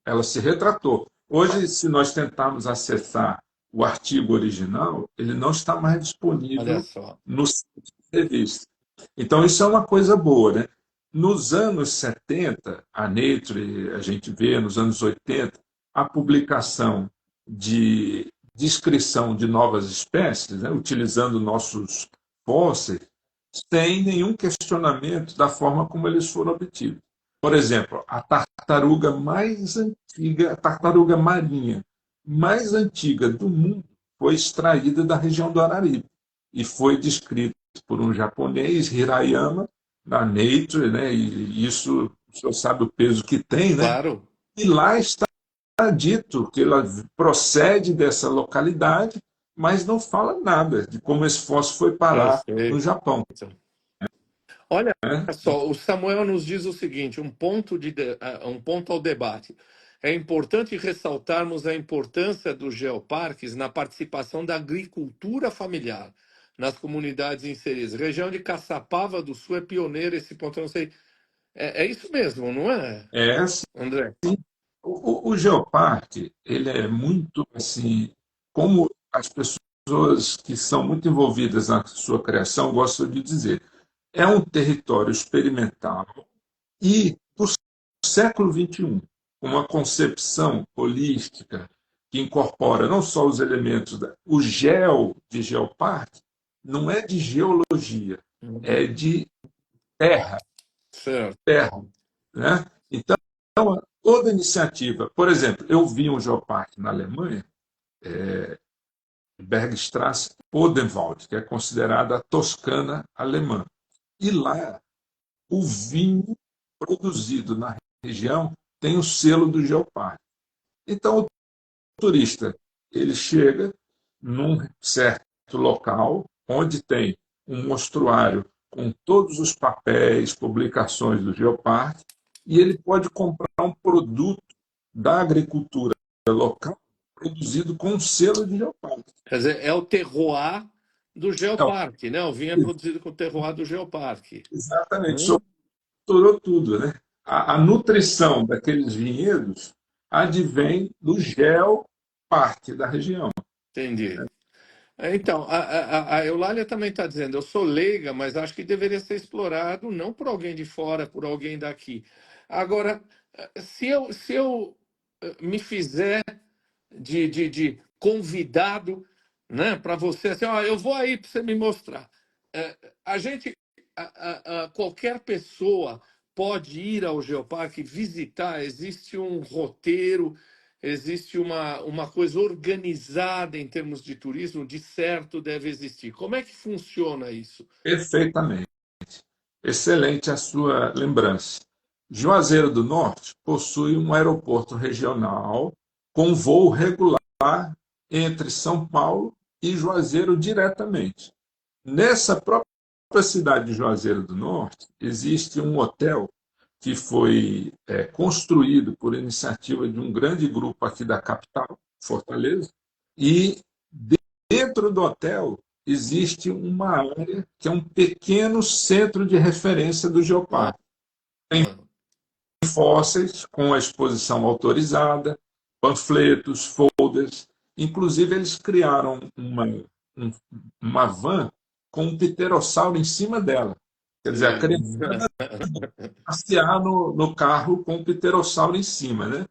Ela se retratou. Hoje, se nós tentarmos acessar o artigo original, ele não está mais Olha disponível só. no site da revista. Então, isso é uma coisa boa. Né? Nos anos 70, a Nature, a gente vê, nos anos 80, a publicação de descrição de novas espécies, né, utilizando nossos fósseis, sem nenhum questionamento da forma como eles foram obtidos. Por exemplo, a tartaruga mais antiga, a tartaruga marinha mais antiga do mundo foi extraída da região do Araripe e foi descrita por um japonês, Hirayama, na Nature, né? E isso o senhor sabe o peso que tem, né? Claro. E lá está dito que ela procede dessa localidade, mas não fala nada de como esse fóssil foi parar no Perfeito. Japão. Olha Né? só, o Samuel nos diz o seguinte: um ponto ao debate. É importante ressaltarmos a importância dos geoparques na participação da agricultura familiar nas comunidades inseridas. Região de Caçapava do Sul é pioneira esse ponto. Eu não sei. É isso mesmo, não é, É assim, André? o geoparque, ele é muito assim, como as pessoas que são muito envolvidas na sua criação gostam de dizer, é um território experimental e do século XXI, uma concepção holística que incorpora não só os elementos o geo de geoparque não é de geologia, é de terra, Certo. terra, né? Então, toda iniciativa, por exemplo, eu vi um geoparque na Alemanha, Bergstraße Odenwald, que é considerada a Toscana alemã. E lá, o vinho produzido na região tem o selo do geoparque. Então, o turista ele chega num certo local onde tem um mostruário com todos os papéis, publicações do geoparque, e ele pode comprar um produto da agricultura local produzido com um selo de geoparque. Quer dizer, é o terroir do Então, geoparque, né? O vinho é produzido com o terroir do geoparque. exatamente, Hum, estourou tudo. Né? A nutrição daqueles vinhedos advém do geoparque da região. entendi. Então, a Eulália também está dizendo, eu sou leiga, mas acho que deveria ser explorado não por alguém de fora, por alguém daqui. Agora, se eu me fizer de convidado, né, para você, assim, ó, eu vou aí para você me mostrar. A gente, qualquer pessoa pode ir ao Geoparque visitar, existe um roteiro, existe uma coisa organizada em termos de turismo, de certo deve existir. Como é que funciona isso? Perfeitamente. Excelente a sua lembrança. Juazeiro do Norte possui um aeroporto regional com voo regular entre São Paulo e Juazeiro diretamente. Nessa própria cidade de Juazeiro do Norte, existe um hotel que foi construído por iniciativa de um grande grupo aqui da capital, Fortaleza, e dentro do hotel existe uma área que é um pequeno centro de referência do Ah, geoparque. Tem ah, fósseis com a exposição autorizada, panfletos, folders. Inclusive, eles criaram uma van com um pterossauro em cima dela. Quer dizer, a sim. criança passear no carro com o pterossauro em cima. Né?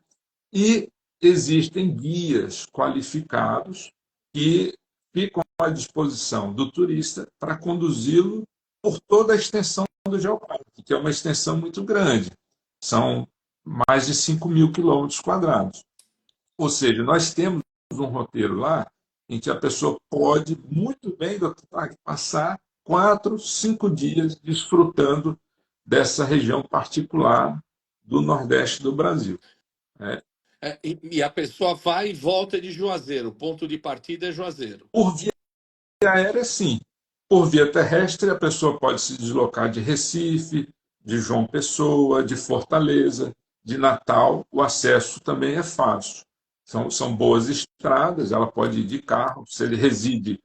E existem guias qualificados que ficam à disposição do turista para conduzi-lo por toda a extensão do geoparque, que é uma extensão muito grande. São mais de 5.000 quilômetros quadrados. Ou seja, nós temos um roteiro lá em que a pessoa pode muito bem, doutor, passar 4, 5 dias desfrutando dessa região particular do Nordeste do Brasil. Né? E a pessoa vai e volta de Juazeiro, o ponto de partida é Juazeiro. Por via aérea, sim. Por via terrestre, a pessoa pode se deslocar de Recife, de João Pessoa, de Fortaleza, de Natal. O acesso também é fácil. São boas estradas, ela pode ir de carro. Se ele reside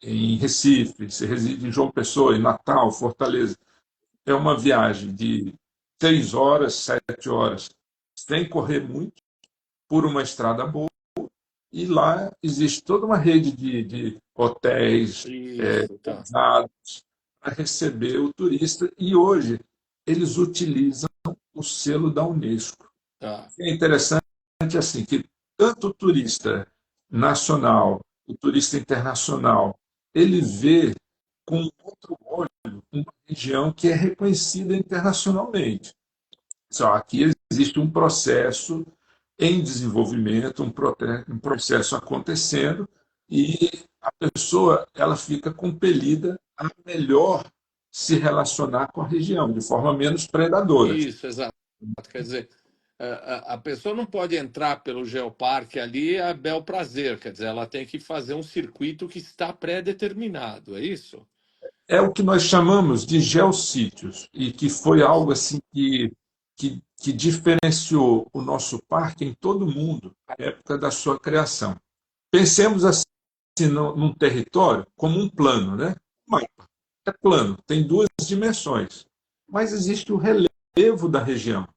em Recife, se reside em João Pessoa, em Natal, Fortaleza, é uma viagem de 6 horas, 7 horas, sem correr muito, por uma estrada boa. E lá existe toda uma rede de hotéis Isso, tá, pousados para receber o turista. E hoje eles utilizam o selo da Unesco. tá. É interessante assim que tanto o turista nacional, o turista internacional, ele vê com outro olho uma região que é reconhecida internacionalmente. Só aqui existe um processo em desenvolvimento, um processo acontecendo, e a pessoa ela fica compelida a melhor se relacionar com a região, de forma menos predadora. Isso, exato. Quer dizer, a pessoa não pode entrar pelo geoparque ali a bel prazer, quer dizer, ela tem que fazer um circuito que está pré-determinado, é isso? É o que nós chamamos de geossítios, e que foi algo assim que diferenciou o nosso parque em todo o mundo na época da sua criação. Pensemos assim num território como um plano, né? Um mapa. É plano, tem duas dimensões, mas existe o relevo da região.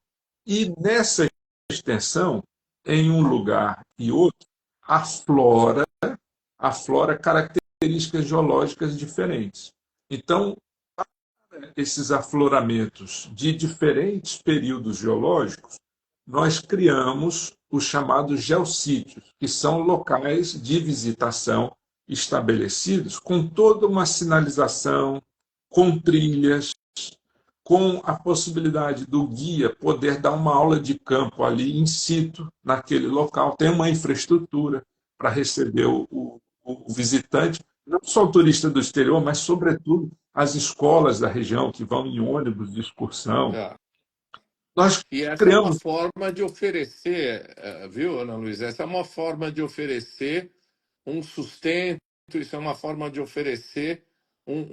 E nessa extensão, em um lugar e outro, aflora, aflora características geológicas diferentes. Então, esses afloramentos de diferentes períodos geológicos, nós criamos os chamados geossítios, que são locais de visitação estabelecidos com toda uma sinalização, com trilhas, com a possibilidade do guia poder dar uma aula de campo ali in situ, naquele local. Tem uma infraestrutura para receber o visitante, não só o turista do exterior, mas, sobretudo, as escolas da região que vão em ônibus de excursão. Tá. Nós E essa é uma criamos forma de oferecer, viu, Ana Luísa? Essa é uma forma de oferecer um sustento, isso é uma forma de oferecer uma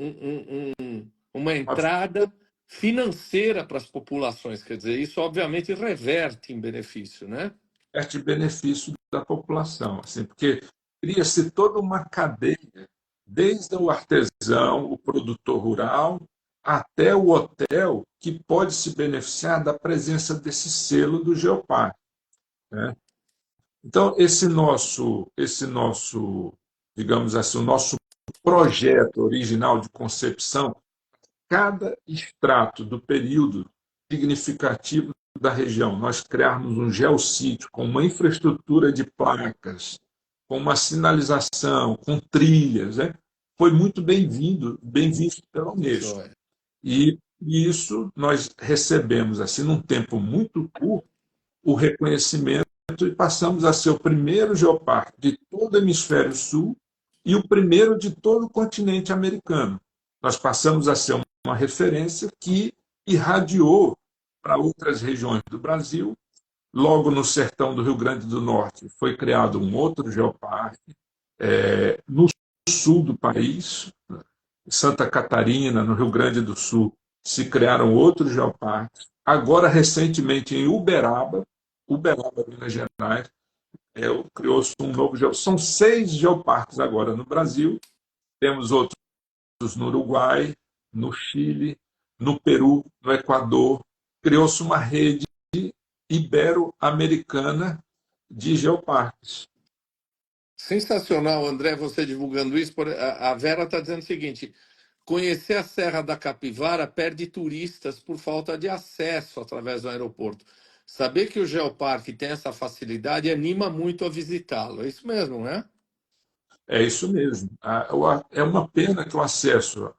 uma entrada financeira para as populações. Quer dizer, isso obviamente reverte em benefício, né? de benefício da população, assim, porque cria-se toda uma cadeia, desde o artesão, o produtor rural, até o hotel, que pode se beneficiar da presença desse selo do Geoparque, né? Então, digamos assim, o nosso projeto original de concepção, cada extrato do período significativo da região, nós criarmos um geossítio com uma infraestrutura de placas, com uma sinalização, com trilhas, né? Foi muito bem-vindo, bem visto pela Unesco. Joia. E isso nós recebemos, assim, num tempo muito curto, o reconhecimento e passamos a ser o primeiro geoparque de todo o hemisfério sul e o primeiro de todo o continente americano. Nós passamos a ser uma referência que irradiou para outras regiões do Brasil. Logo no sertão do Rio Grande do Norte foi criado um outro geoparque. No sul do país, Santa Catarina, no Rio Grande do Sul, se criaram outros geoparques. Agora, recentemente, em Uberaba, Minas Gerais, criou-se um novo geoparque. São 6 geoparques agora no Brasil. Temos outros no Uruguai, no Chile, no Peru, no Equador. Criou-se uma rede ibero-americana de geoparques. Sensacional, André, você divulgando isso. A Vera está dizendo o seguinte: conhecer a Serra da Capivara perde turistas por falta de acesso através do aeroporto. Saber que o Geoparque tem essa facilidade anima muito a visitá-lo. É isso mesmo, né? É isso mesmo. É uma pena que o acesso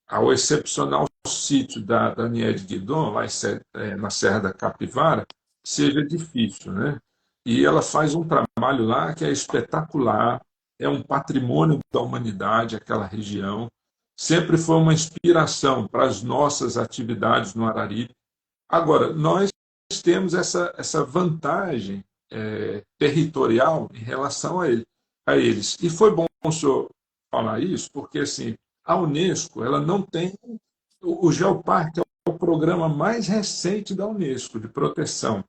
ao excepcional sítio da Niede Guidon, lá na Serra da Capivara, seja difícil, né? E ela faz um trabalho lá que é espetacular, é um patrimônio da humanidade, aquela região. Sempre foi uma inspiração para as nossas atividades no Araripe. Agora, nós temos essa vantagem territorial em relação a eles. E foi bom o senhor falar isso, porque assim, a Unesco ela não tem. O Geoparque é o programa mais recente da Unesco de proteção,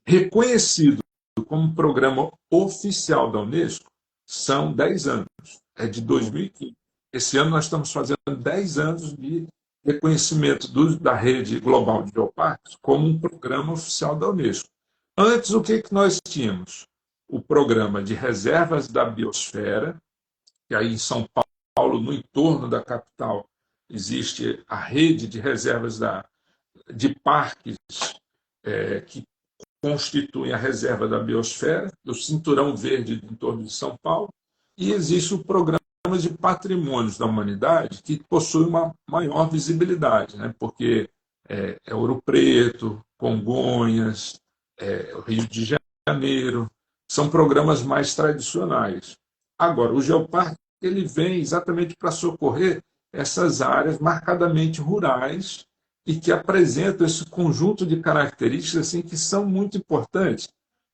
reconhecido como programa oficial da Unesco, são 10 anos. É de 2015. Esse ano nós estamos fazendo 10 anos de reconhecimento da rede global de geoparques como um programa oficial da Unesco. Antes, o que nós tínhamos? O programa de reservas da biosfera, que aí em São Paulo, no entorno da capital, existe a rede de reservas de parques que constituem a reserva da biosfera, do cinturão verde em torno de São Paulo, e existe o programa de patrimônios da humanidade que possui uma maior visibilidade, né? Porque é Ouro Preto, Congonhas, Rio de Janeiro, são programas mais tradicionais. Agora, o Geoparque ele vem exatamente para socorrer essas áreas marcadamente rurais e que apresentam esse conjunto de características assim, que são muito importantes.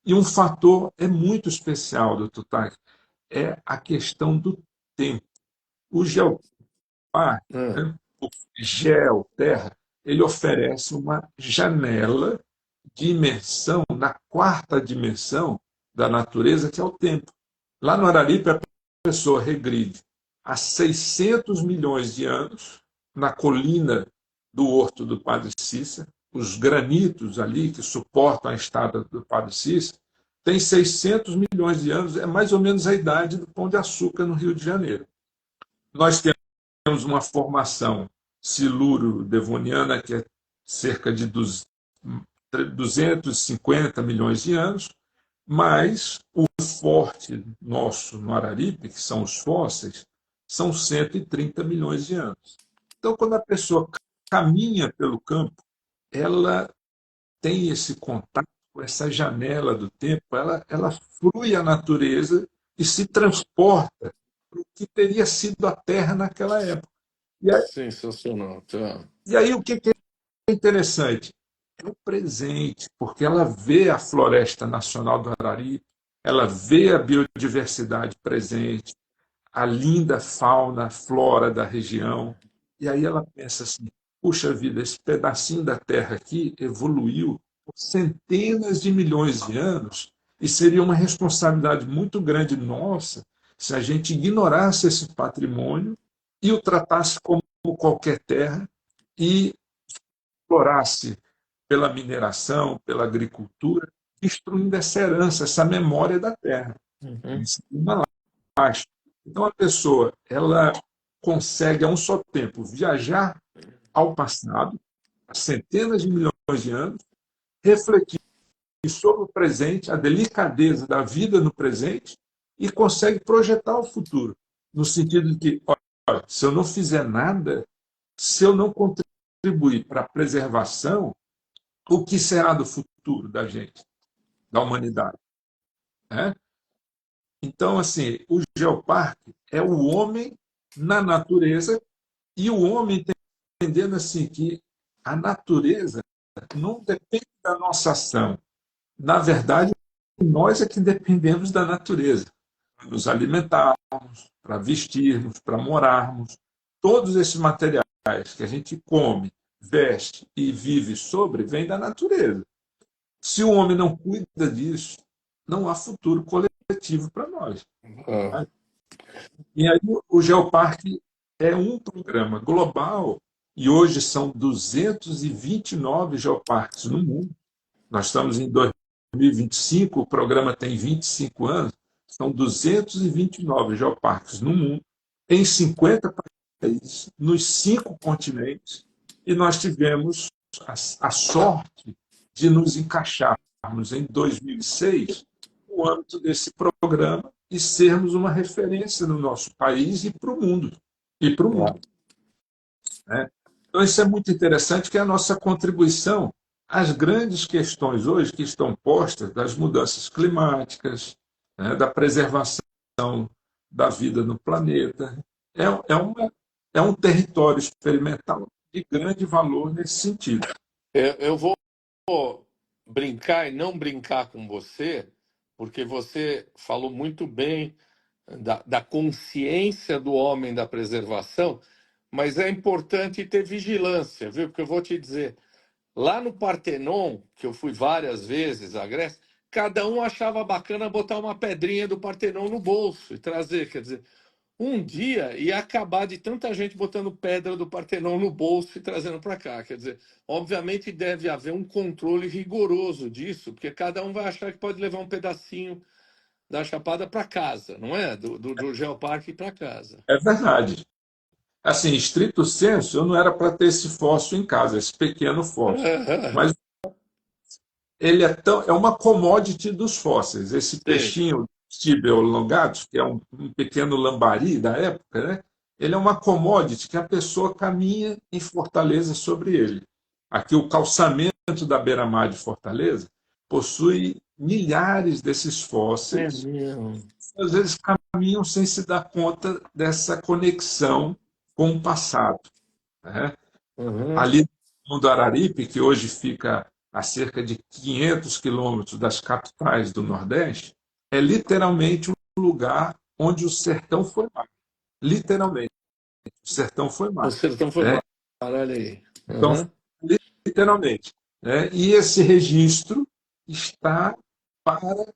E um fator é muito especial do Tutac, é a questão do tempo. O Geoparque, Ah, né, o Geo, Terra, ele oferece uma janela de imersão na quarta dimensão da natureza, que é o tempo. Lá no Araripe, a pessoa regride há 600 milhões de anos, na colina do Horto do Padre Cícero, os granitos ali que suportam a estada do Padre Cícero, tem 600 milhões de anos, é mais ou menos a idade do Pão de Açúcar no Rio de Janeiro. Nós temos uma formação siluro-devoniana que é cerca de 250 milhões de anos, mas o forte nosso no Araripe, que são os fósseis, são 130 milhões de anos. Então, quando a pessoa caminha pelo campo, ela tem esse contato com essa janela do tempo, ela flui a natureza e se transporta para o que teria sido a Terra naquela época. E aí, sensacional. Tá. e aí o que é interessante? É o presente, porque ela vê a Floresta Nacional do Araripe, ela vê a biodiversidade presente, a linda fauna, flora da região, e aí ela pensa assim: puxa vida, esse pedacinho da Terra aqui evoluiu por centenas de milhões de anos, e seria uma responsabilidade muito grande nossa se a gente ignorasse esse patrimônio e o tratasse como qualquer terra e explorasse pela mineração, pela agricultura, destruindo essa herança, essa memória da terra. Uhum. Uma lástima. Então a pessoa ela consegue a um só tempo viajar ao passado, há centenas de milhões de anos, refletir sobre o presente, a delicadeza da vida no presente e consegue projetar o futuro, no sentido de que, olha, se eu não fizer nada, se eu não contribuir para a preservação, o que será do futuro da gente, da humanidade? Né? Então, assim, o geoparque é o homem na natureza e o homem entendendo assim que a natureza não depende da nossa ação. Na verdade, nós é que dependemos da natureza para nos alimentarmos, para vestirmos, para morarmos. Todos esses materiais que a gente come, veste e vive sobre vêm da natureza. Se o homem não cuida disso, não há futuro coletivo para nós. Ah, E aí o Geoparque é um programa global e hoje são 229 geoparques no mundo. Nós estamos em 2025, o programa tem 25 anos, são 229 geoparques no mundo, em 50 países, nos 5 continentes, e nós tivemos a sorte de nos encaixarmos em 2006 no âmbito desse programa e sermos uma referência no nosso país e para o mundo. E para o mundo, né? Então, isso é muito interessante, que é a nossa contribuição às grandes questões hoje que estão postas das mudanças climáticas, né, da preservação da vida no planeta. É um território experimental de grande valor nesse sentido. eu vou brincar e não brincar com você, porque você falou muito bem da consciência do homem da preservação, mas é importante ter vigilância, viu? Porque eu vou te dizer, lá no Partenon, que eu fui várias vezes à Grécia, cada um achava bacana botar uma pedrinha do Partenon no bolso e trazer. Quer dizer, um dia ia acabar de tanta gente botando pedra do Partenon no bolso e trazendo para cá. Quer dizer, obviamente deve haver um controle rigoroso disso, porque cada um vai achar que pode levar um pedacinho da Chapada para casa, não é? Do Geoparque para casa. É verdade. Assim, estrito senso, eu não era para ter esse fóssil em casa, esse pequeno fóssil. Mas ele é uma commodity dos fósseis. Esse Sim. peixinho Tibel longatus, que é um pequeno lambari da época, né? Ele é uma commodity que a pessoa caminha em Fortaleza sobre ele. Aqui o calçamento da beira-mar de Fortaleza possui milhares desses É fósseis, mesmo. às vezes caminham sem se dar conta dessa conexão com o passado, né? Uhum. Ali no Araripe, que hoje fica a cerca de 500 quilômetros das capitais do Nordeste, é literalmente um lugar onde o sertão foi mar. Literalmente, o sertão foi O mar. sertão foi Né? mal. Olha aí. Então, Uhum. literalmente. Né? E esse registro está para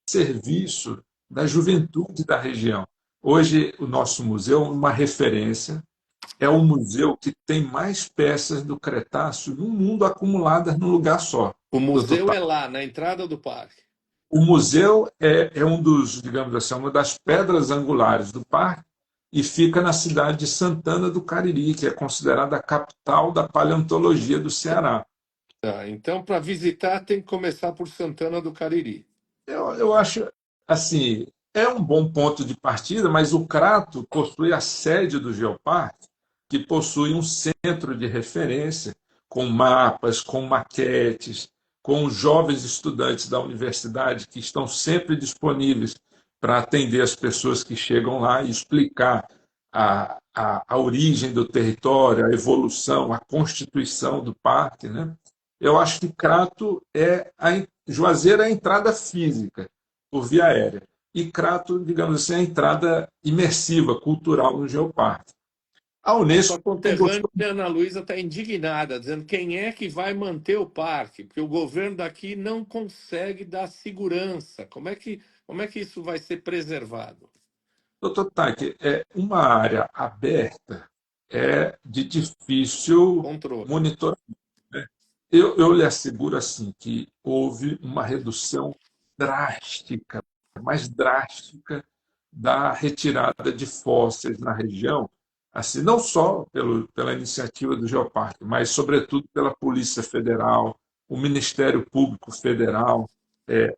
serviço da juventude da região. Hoje, o nosso museu é uma referência, é o museu que tem mais peças do Cretáceo no mundo acumuladas num lugar só. O Doutor museu Tá? é lá, na entrada do parque. O museu é um dos, digamos assim, uma das pedras angulares do parque e fica na cidade de Santana do Cariri, que é considerada a capital da paleontologia do Ceará. Tá, então, para visitar, tem que começar por Santana do Cariri. Eu acho, assim, é um bom ponto de partida, mas o Crato possui a sede do Geoparque, que possui um centro de referência com mapas, com maquetes, com jovens estudantes da universidade que estão sempre disponíveis para atender as pessoas que chegam lá e explicar a origem do território, a evolução, a constituição do parque, né? Eu acho que Crato Juazeiro é a entrada física por via aérea e Crato, digamos assim, é a entrada imersiva, cultural no geoparque. A A sua Unesco conterrânea gostou. Ana Luísa está indignada, dizendo quem é que vai manter o parque, porque o governo daqui não consegue dar segurança. Como é que isso vai ser preservado? Doutor Taque, é uma área aberta, é de difícil Controle. monitoramento. Eu lhe asseguro assim que houve uma redução drástica, mais drástica, da retirada de fósseis na região, assim, não só pela iniciativa do Geoparque, mas, sobretudo, pela Polícia Federal, o Ministério Público Federal.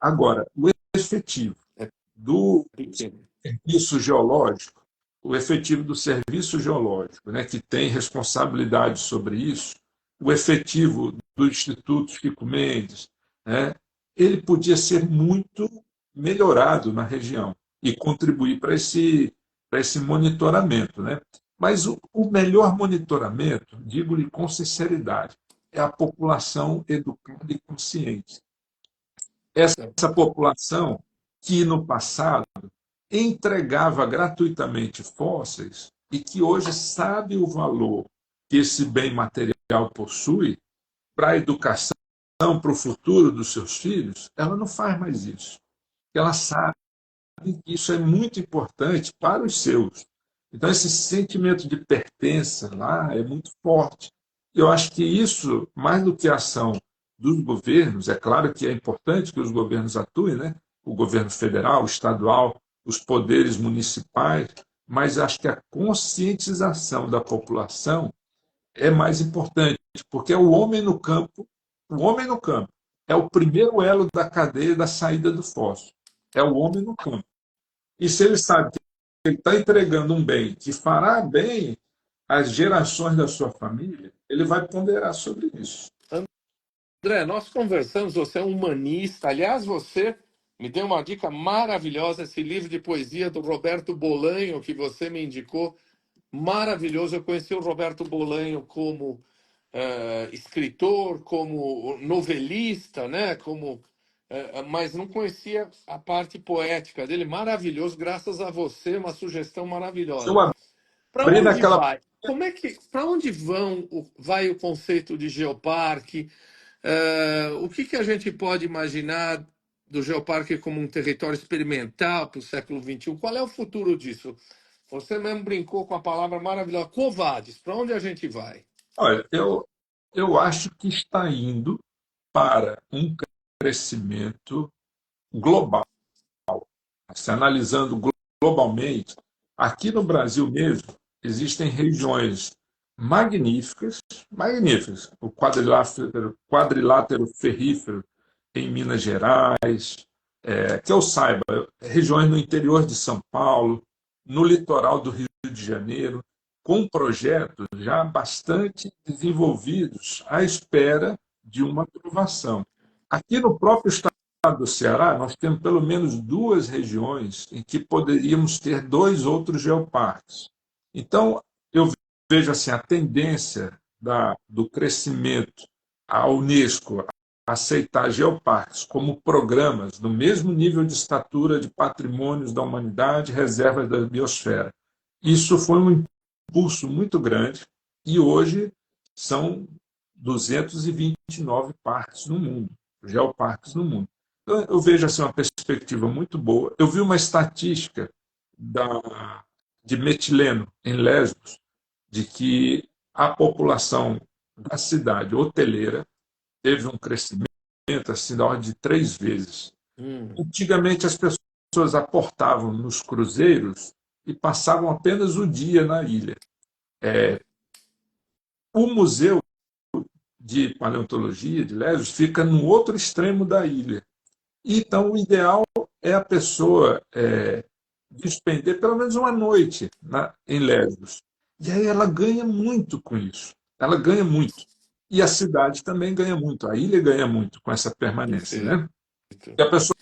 Agora, o efetivo É do pequeno. serviço geológico, o efetivo do serviço geológico, né, que tem responsabilidade sobre isso, o efetivo do Instituto Chico Mendes, né, ele podia ser muito melhorado na região e contribuir para esse monitoramento. Né? Mas o melhor monitoramento, digo-lhe com sinceridade, é a população educada e consciente. Essa população que no passado entregava gratuitamente fósseis e que hoje sabe o valor que esse bem material possui para a educação, para o futuro dos seus filhos, ela não faz mais isso. Ela sabe que isso é muito importante para os seus. Então, esse sentimento de pertença lá é muito forte. Eu acho que isso, mais do que a ação dos governos, é claro que é importante que os governos atuem, né? O governo federal, o estadual, os poderes municipais, mas acho que a conscientização da população é mais importante, porque é o homem no campo é o primeiro elo da cadeia da saída do fósforo. É o homem no campo. E se ele sabe que ele está entregando um bem que fará bem às gerações da sua família, ele vai ponderar sobre isso. André, nós conversamos, você é um humanista. Aliás, você me deu uma dica maravilhosa, esse livro de poesia do Roberto Bolanho, que você me indicou. Maravilhoso. Eu conheci o Roberto Bolanho como escritor, como novelista, né? Mas não conhecia a parte poética dele. Maravilhoso, graças a você, uma sugestão Se eu maravilhosa. Para abrir onde naquela. vai? Para onde vai o conceito de geoparque? O que a gente pode imaginar do geoparque como um território experimental para o século XXI? Qual é o futuro disso? Você mesmo brincou com a palavra maravilhosa, Covades. Para onde a gente vai? Olha, eu acho que está indo para um crescimento global. Se analisando globalmente, aqui no Brasil mesmo, existem regiões magníficas, magníficas. O quadrilátero ferrífero em Minas Gerais, que eu saiba, regiões no interior de São Paulo, no litoral do Rio de Janeiro, com projetos já bastante desenvolvidos à espera de uma aprovação. Aqui no próprio estado do Ceará, nós temos pelo menos duas regiões em que poderíamos ter dois outros geoparques. Então, eu vejo assim, a tendência do crescimento, a Unesco aceitar geoparques como programas no mesmo nível de estatura de patrimônios da humanidade, reservas da biosfera. Isso foi um impulso muito grande e hoje são 229 parques no mundo, geoparques no mundo. Então, eu vejo assim, uma perspectiva muito boa. Eu vi uma estatística de metileno em Lesbos, de que a população da cidade hoteleira teve um crescimento assim, da ordem de 3 vezes. Hum. Antigamente, as pessoas aportavam nos cruzeiros e passavam apenas o dia na ilha. O museu de paleontologia de Lesbos fica no outro extremo da ilha. Então, o ideal é a pessoa despender pelo menos uma noite em Lesbos. E aí ela ganha muito com isso. Ela ganha muito. E a cidade também ganha muito. A ilha ganha muito com essa permanência, Perfeito. né? E a pessoa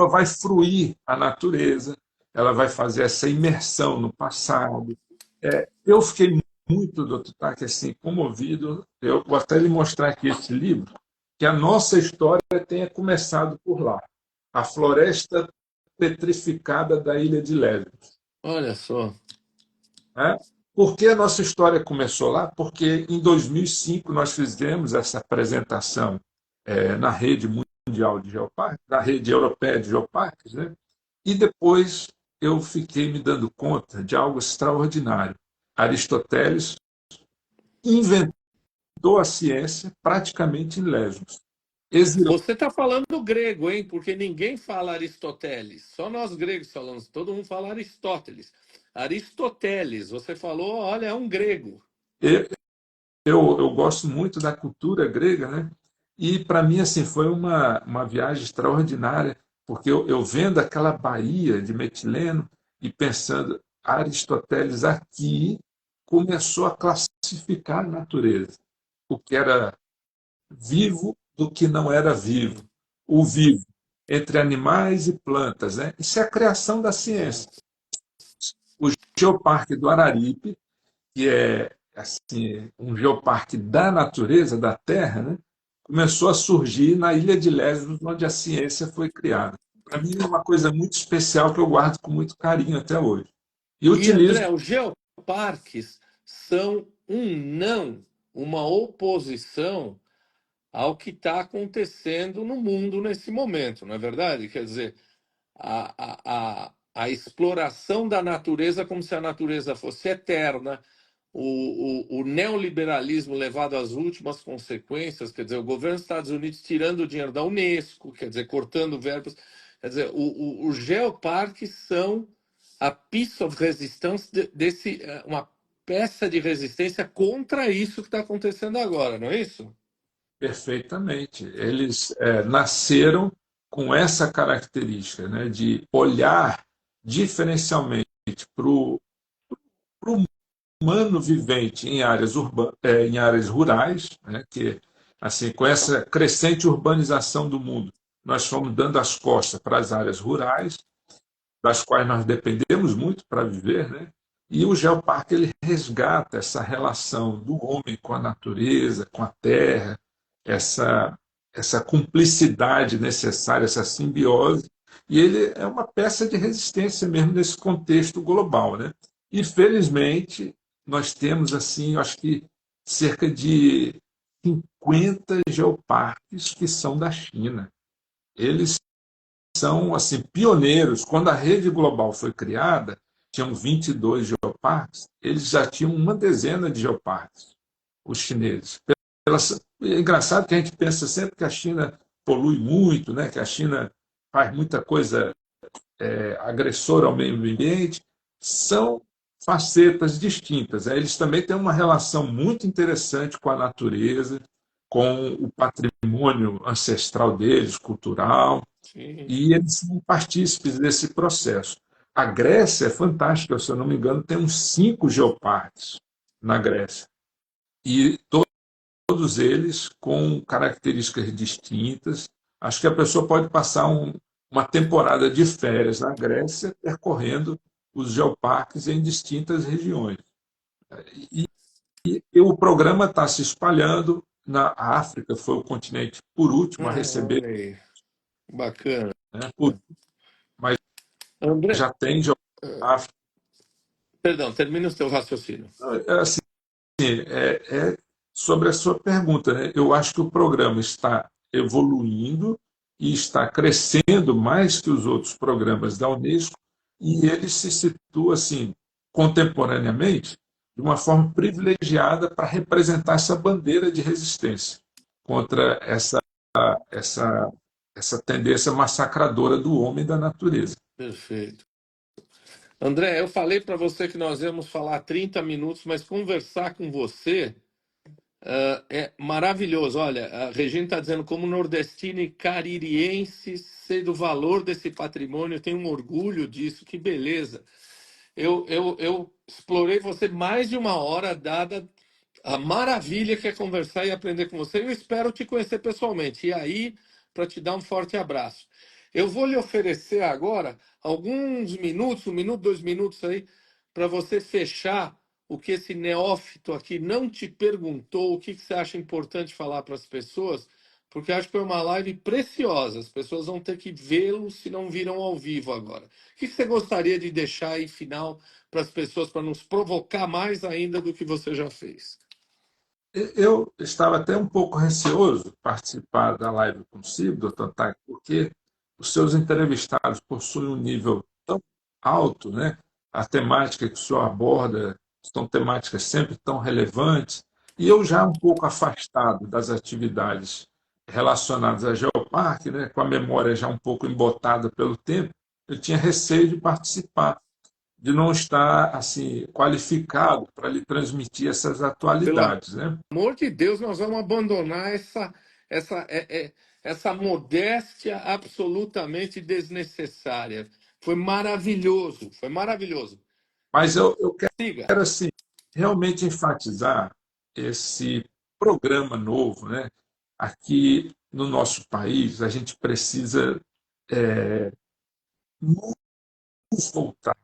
vai fruir a natureza, ela vai fazer essa imersão no passado. Eu fiquei muito, doutor Taki, assim, comovido. Eu vou até lhe mostrar aqui esse livro, que a nossa história tenha começado por lá. A floresta petrificada da ilha de Lesbos. Olha só. Né? Por que a nossa história começou lá? Porque em 2005 nós fizemos essa apresentação na rede mundial de geoparques, na rede europeia de geoparques, né? E depois eu fiquei me dando conta de algo extraordinário. Aristóteles inventou a ciência praticamente em Lesbos. Exilou. Você está falando grego, hein? Porque ninguém fala Aristóteles. Só nós gregos falamos. Todo mundo fala Aristóteles. Aristoteles, você falou, olha, é um grego. Eu gosto muito da cultura grega, né? E para mim assim foi uma viagem extraordinária, porque eu vendo aquela baía de metileno e pensando, Aristóteles aqui começou a classificar a natureza, o que era vivo do que não era vivo, o vivo entre animais e plantas, né? Isso é a criação da ciência. Exato. O Geoparque do Araripe, que é assim, um geoparque da natureza, da Terra, né? Começou a surgir na ilha de Lesbos, onde a ciência foi criada. Para mim é uma coisa muito especial que eu guardo com muito carinho até hoje. E E, utilizo. André, os geoparques são um não, uma oposição ao que está acontecendo no mundo nesse momento, não é verdade? Quer dizer, a exploração da natureza como se a natureza fosse eterna, o neoliberalismo levado às últimas consequências, quer dizer, o governo dos Estados Unidos tirando o dinheiro da Unesco, quer dizer, cortando verbos, quer dizer, os geoparques são a piece of resistance uma peça de resistência contra isso que está acontecendo agora, não é isso? Perfeitamente. Eles nasceram com essa característica, né, de olhar diferencialmente para o humano vivente em áreas, em áreas rurais, né, que assim com essa crescente urbanização do mundo, nós fomos dando as costas para as áreas rurais, das quais nós dependemos muito para viver, né? E o geoparque ele resgata essa relação do homem com a natureza, com a terra, essa essa cumplicidade necessária, essa simbiose, e ele é uma peça de resistência mesmo nesse contexto global, né? E felizmente nós temos assim, eu acho que cerca de 50 geoparques que são da China. Eles são assim pioneiros. Quando a rede global foi criada, tinham 22 geoparques, eles já tinham uma dezena de geoparques, os chineses. É engraçado que a gente pensa sempre que a China polui muito, né? Que a China faz muita coisa agressora ao meio ambiente. São facetas distintas. Eles também têm uma relação muito interessante com a natureza, com o patrimônio ancestral deles, cultural, Sim. e eles são partícipes desse processo. A Grécia é fantástica, se eu não me engano, tem uns 5 geoparques na Grécia. E todos eles com características distintas. Acho que a pessoa pode passar uma temporada de férias na Grécia percorrendo os geoparques em distintas regiões. E o programa está se espalhando. Na África foi o continente por último a receber, Olha aí, bacana. né, mas André, já tem geoparque. perdão, termina o seu raciocínio. Assim, é sobre a sua pergunta, né? Eu acho que o programa está evoluindo e está crescendo mais que os outros programas da Unesco, e ele se situa assim contemporaneamente de uma forma privilegiada para representar essa bandeira de resistência contra essa essa tendência massacradora do homem e da natureza. Perfeito. André, eu falei para você que nós íamos falar 30 minutos, mas conversar com você é maravilhoso. Olha, a Regina está dizendo, como nordestina e caririense, sei do valor desse patrimônio, tenho um orgulho disso, que beleza. Eu explorei você mais de uma hora, dada a maravilha que é conversar e aprender com você. Eu espero te conhecer pessoalmente. E aí, para te dar um forte abraço. Eu vou lhe oferecer agora alguns minutos, 1 minuto, 2 minutos aí, para você fechar o que esse neófito aqui não te perguntou, o que você acha importante falar para as pessoas, porque acho que foi uma live preciosa. As pessoas vão ter que vê-lo se não viram ao vivo agora. O que você gostaria de deixar aí final para as pessoas, para nos provocar mais ainda do que você já fez? Eu estava até um pouco receoso de participar da live consigo, doutor Tai, porque os seus entrevistados possuem um nível tão alto, né? A temática que o senhor aborda são temáticas sempre tão relevantes, e eu já um pouco afastado das atividades relacionadas a Geoparque, né? Com a memória já um pouco embotada pelo tempo, eu tinha receio de participar, de não estar assim qualificado para lhe transmitir essas Pelo atualidades, né? amor de Deus, nós vamos abandonar essa, essa modéstia absolutamente desnecessária. Foi maravilhoso, foi maravilhoso. Mas eu Siga. quero assim, realmente enfatizar esse programa novo. Né? Aqui no nosso país, a gente precisa nos voltar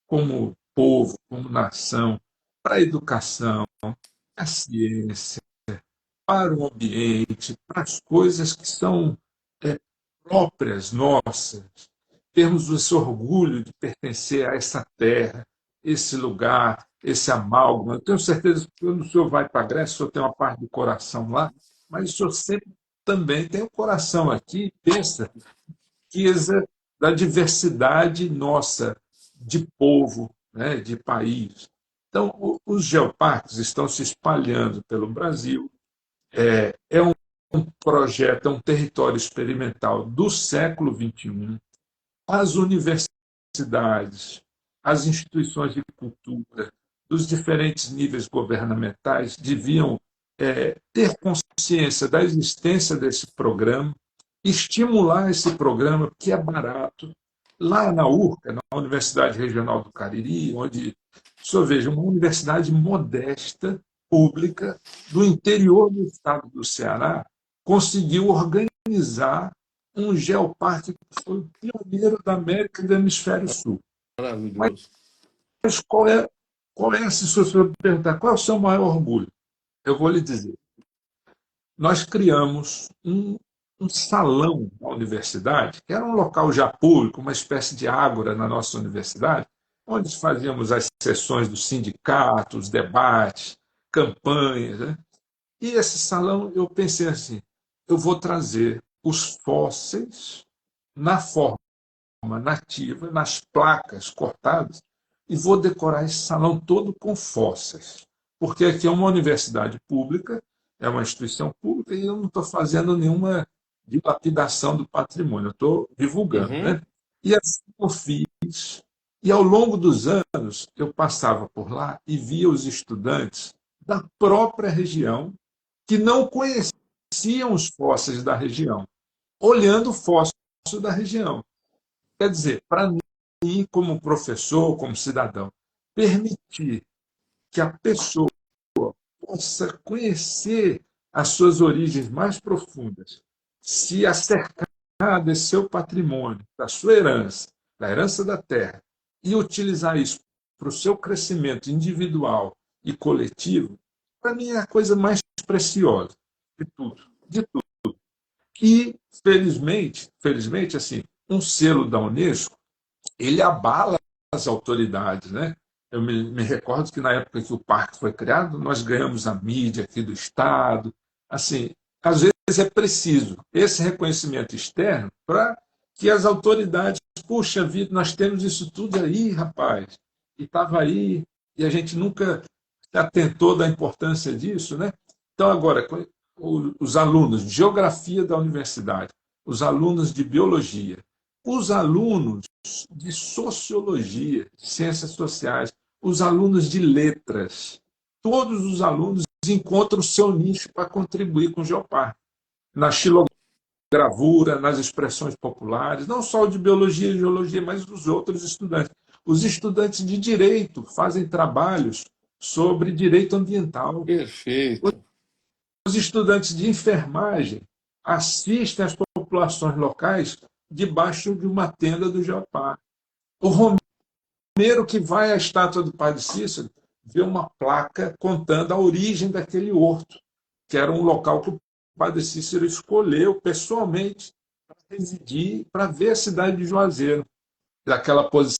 como povo, como nação, para a educação, a ciência, para o ambiente, para as coisas que são próprias nossas. Termos esse orgulho de pertencer a essa terra, esse lugar, esse amálgama. Eu tenho certeza que quando o senhor vai para a Grécia, o senhor tem uma parte do coração lá, mas o senhor sempre também tem o coração aqui e pensa que da diversidade nossa de povo, né, de país. Então, os geoparques estão se espalhando pelo Brasil. É um projeto, é um território experimental do século XXI. As universidades, as instituições de cultura, dos diferentes níveis governamentais deviam ter consciência da existência desse programa, estimular esse programa, que é barato. Lá na URCA, na Universidade Regional do Cariri, onde, o senhor veja, uma universidade modesta, pública, do interior do estado do Ceará, conseguiu organizar um geoparque que foi o pioneiro da América e do Hemisfério Sul. Maravilhoso. Mas qual é, se o senhor me perguntar, qual é o seu maior orgulho? Eu vou lhe dizer. Nós criamos um salão na universidade, que era um local já público, uma espécie de ágora na nossa universidade, onde fazíamos as sessões dos sindicatos, debates, campanhas. Né? E esse salão, eu pensei assim, eu vou trazer os fósseis na forma nativa, nas placas cortadas, e vou decorar esse salão todo com fósseis. Porque aqui é uma universidade pública, é uma instituição pública, e eu não estou fazendo nenhuma dilapidação do patrimônio, eu estou divulgando. Uhum. Né? E assim eu fiz. E ao longo dos anos, eu passava por lá e via os estudantes da própria região que não conheciam conheciam os fósseis da região, olhando o fóssil da região. Quer dizer, para mim, como professor, como cidadão, permitir que a pessoa possa conhecer as suas origens mais profundas, se acercar desse seu patrimônio, da sua herança, da herança da terra, e utilizar isso para o seu crescimento individual e coletivo, para mim é a coisa mais preciosa de tudo, de tudo. E felizmente assim, um selo da Unesco, ele abala as autoridades, né? Eu me recordo que na época que o parque foi criado, nós ganhamos a mídia aqui do Estado. Assim, às vezes é preciso esse reconhecimento externo para que as autoridades, puxa vida, nós temos isso tudo aí, rapaz, e estava aí, e a gente nunca se atentou da importância disso, né? Então, agora, os alunos de geografia da universidade, os alunos de biologia, os alunos de sociologia, de ciências sociais, os alunos de letras, todos os alunos encontram o seu nicho para contribuir com o Geoparque. Na xilogravura, nas expressões populares, não só o de biologia e geologia, mas os outros estudantes. Os estudantes de direito fazem trabalhos sobre direito ambiental. Perfeito. Os estudantes de enfermagem assistem às populações locais debaixo de uma tenda do Geoparque. O romeiro que vai à estátua do Padre Cícero vê uma placa contando a origem daquele horto, que era um local que o Padre Cícero escolheu pessoalmente para residir, para ver a cidade de Juazeiro, daquela posição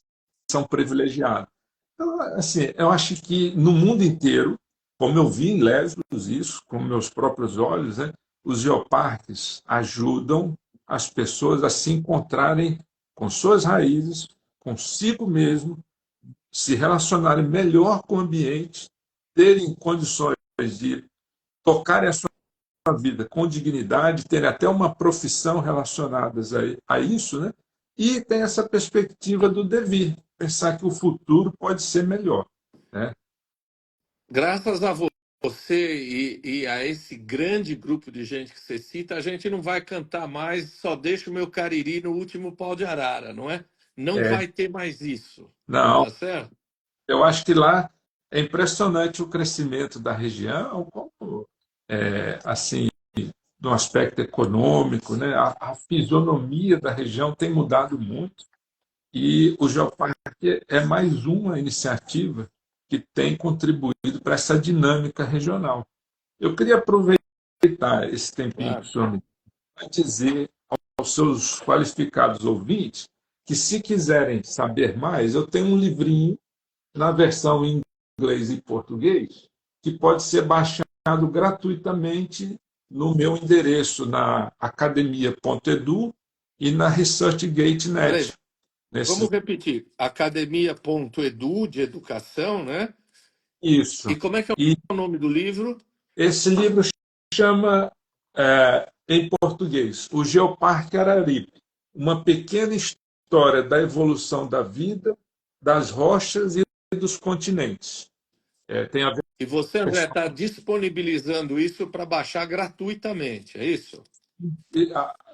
privilegiada. Então, assim, eu acho que no mundo inteiro, como eu vi em Lesbos isso, com meus próprios olhos, né, os geoparques ajudam as pessoas a se encontrarem com suas raízes, consigo mesmo, se relacionarem melhor com o ambiente, terem condições de tocarem a sua vida com dignidade, terem até uma profissão relacionada a isso, né? E tem essa perspectiva do devir, pensar que o futuro pode ser melhor, né? Graças a você e a esse grande grupo de gente que você cita, a gente não vai cantar mais, só deixa o meu cariri no último pau de arara, não é? Não É, vai ter mais isso, não, tá certo? eu acho que lá é impressionante o crescimento da região, como, assim, no aspecto econômico, né? A fisionomia da região tem mudado muito. E o Geoparque é mais uma iniciativa que tem contribuído para essa dinâmica regional. Eu queria aproveitar esse tempinho que o Claro. senhor me deu para dizer aos seus qualificados ouvintes que, se quiserem saber mais, eu tenho um livrinho na versão em inglês e português que pode ser baixado gratuitamente no meu endereço na academia.edu e na Peraí, ResearchGate.net. vamos Nesses... repetir. Academia.edu de educação, né? Isso. E como é que é E o nome do livro? esse livro chama, em português, O Geoparque Araripe, uma pequena história da evolução da vida, das rochas e dos continentes. Tem a E você, André, versão, está disponibilizando isso para baixar gratuitamente, é isso?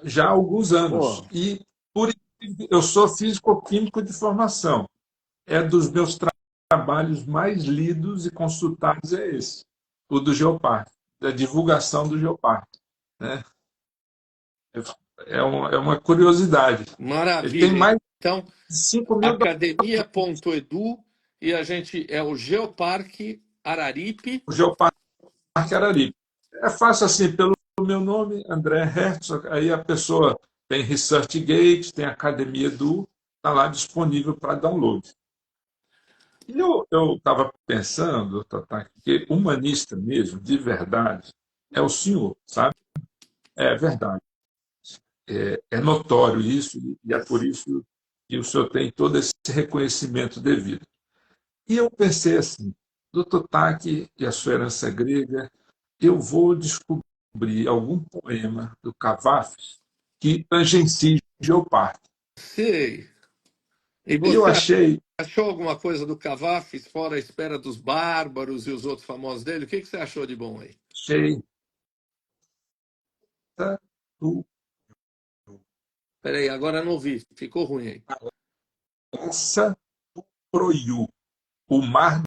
já há alguns anos. Pô, E por, eu sou físico-químico de formação. É dos meus trabalhos mais lidos e consultados é esse, o do Geoparque, da divulgação do Geoparque, né? É uma curiosidade. Ele tem maravilha. mais Então, de 5.000. academia.edu e a gente é o Geoparque Araripe. O Geoparque Araripe. É fácil assim, pelo meu nome, André Herzog, aí a pessoa tem ResearchGate, tem Academia Edu, está lá disponível para download. E eu estava pensando, Tata, que humanista mesmo, de verdade, é o senhor, sabe? É verdade. É notório isso, e é por isso que o senhor tem todo esse reconhecimento devido. E eu pensei assim, do Totaque e a sua herança grega, eu vou descobrir algum poema do Cavafis que tangencie Geoparque. Sei. E E eu você achei, achou alguma coisa do Cavafis, fora a espera dos bárbaros e os outros famosos dele? O que você achou de bom aí? achei do Peraí, agora não ouvi, ficou ruim aí. Praça do Proiú, o Mar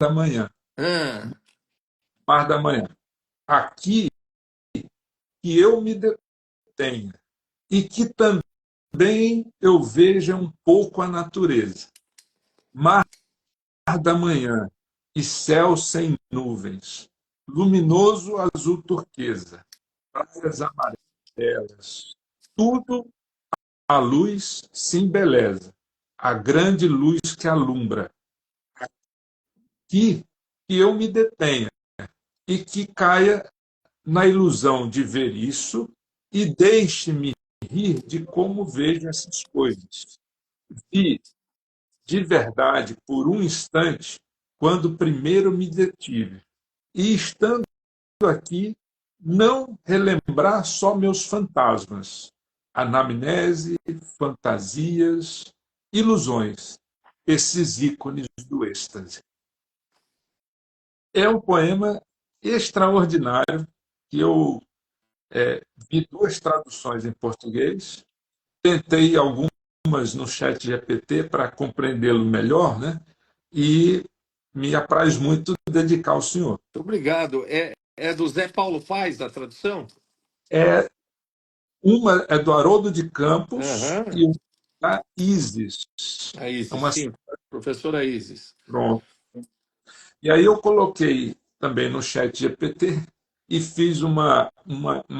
da Manhã. Ah, Mar da Manhã. Aqui que eu me detenha e que também eu veja um pouco a natureza. Mar da manhã e céu sem nuvens, luminoso azul turquesa, praias amarelas, tudo a luz se embeleza, a grande luz que alumbra. Que eu me detenha e que caia na ilusão de ver isso e deixe-me rir de como vejo essas coisas. Vi de verdade por um instante quando primeiro me detive. E estando aqui, não relembrar só meus fantasmas, anamnese, fantasias, ilusões, esses ícones do êxtase. É um poema extraordinário que eu vi duas traduções em português, tentei algumas no chat GPT para compreendê-lo melhor, né? E me apraz muito dedicar ao senhor. muito obrigado. É do Zé Paulo Paes, a tradução? É, uma é do Haroldo de Campos Aham. e uma da Isis. A É Isis, uma... sim. Professora Isis. Pronto. E aí eu coloquei também no chat GPT e fiz uma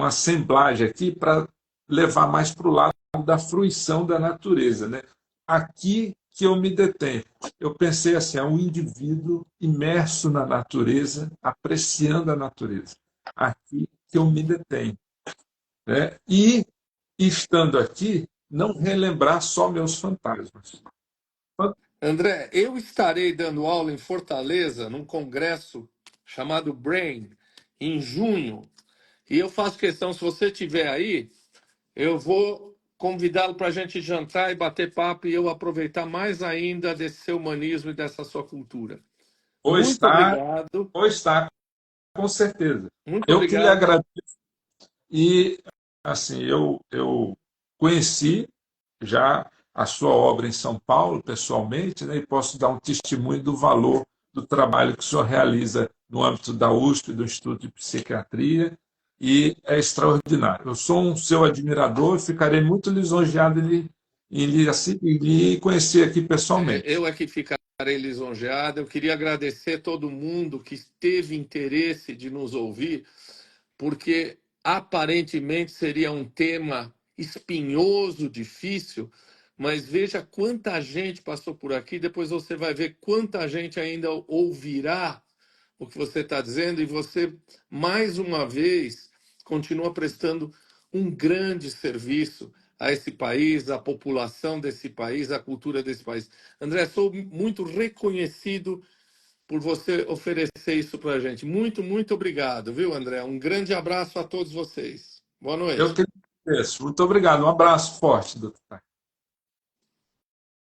assemblagem aqui para levar mais para o lado da fruição da natureza. Né? Aqui que eu me detenho. Eu pensei assim, é um indivíduo imerso na natureza, apreciando a natureza. Aqui que eu me detenho. Né? E, estando aqui, não relembrar só meus fantasmas. André, eu estarei dando aula em Fortaleza, num congresso chamado Brain, em junho. E eu faço questão, se você estiver aí, eu vou convidá-lo para a gente jantar e bater papo e eu aproveitar mais ainda desse seu humanismo e dessa sua cultura. Ou Muito está, obrigado, ou está, com certeza. muito Eu que lhe obrigado. agradeço. E, assim, eu conheci já a sua obra em São Paulo, pessoalmente, né, e posso dar um testemunho do valor do trabalho que o senhor realiza no âmbito da USP, do Instituto de Psiquiatria, e é extraordinário. Eu sou um seu admirador e ficarei muito lisonjeado em lhe conhecer aqui pessoalmente. Eu é que ficarei lisonjeado. Eu queria agradecer a todo mundo que teve interesse de nos ouvir, porque aparentemente seria um tema espinhoso, difícil, mas veja quanta gente passou por aqui. Depois você vai ver quanta gente ainda ouvirá o que você está dizendo, e você, mais uma vez, continua prestando um grande serviço a esse país, à população desse país, à cultura desse país. André, sou muito reconhecido por você oferecer isso para a gente. Muito, muito obrigado, viu, André? Um grande abraço a todos vocês. Boa Eu noite. que agradeço. Muito obrigado. Um abraço forte, doutor.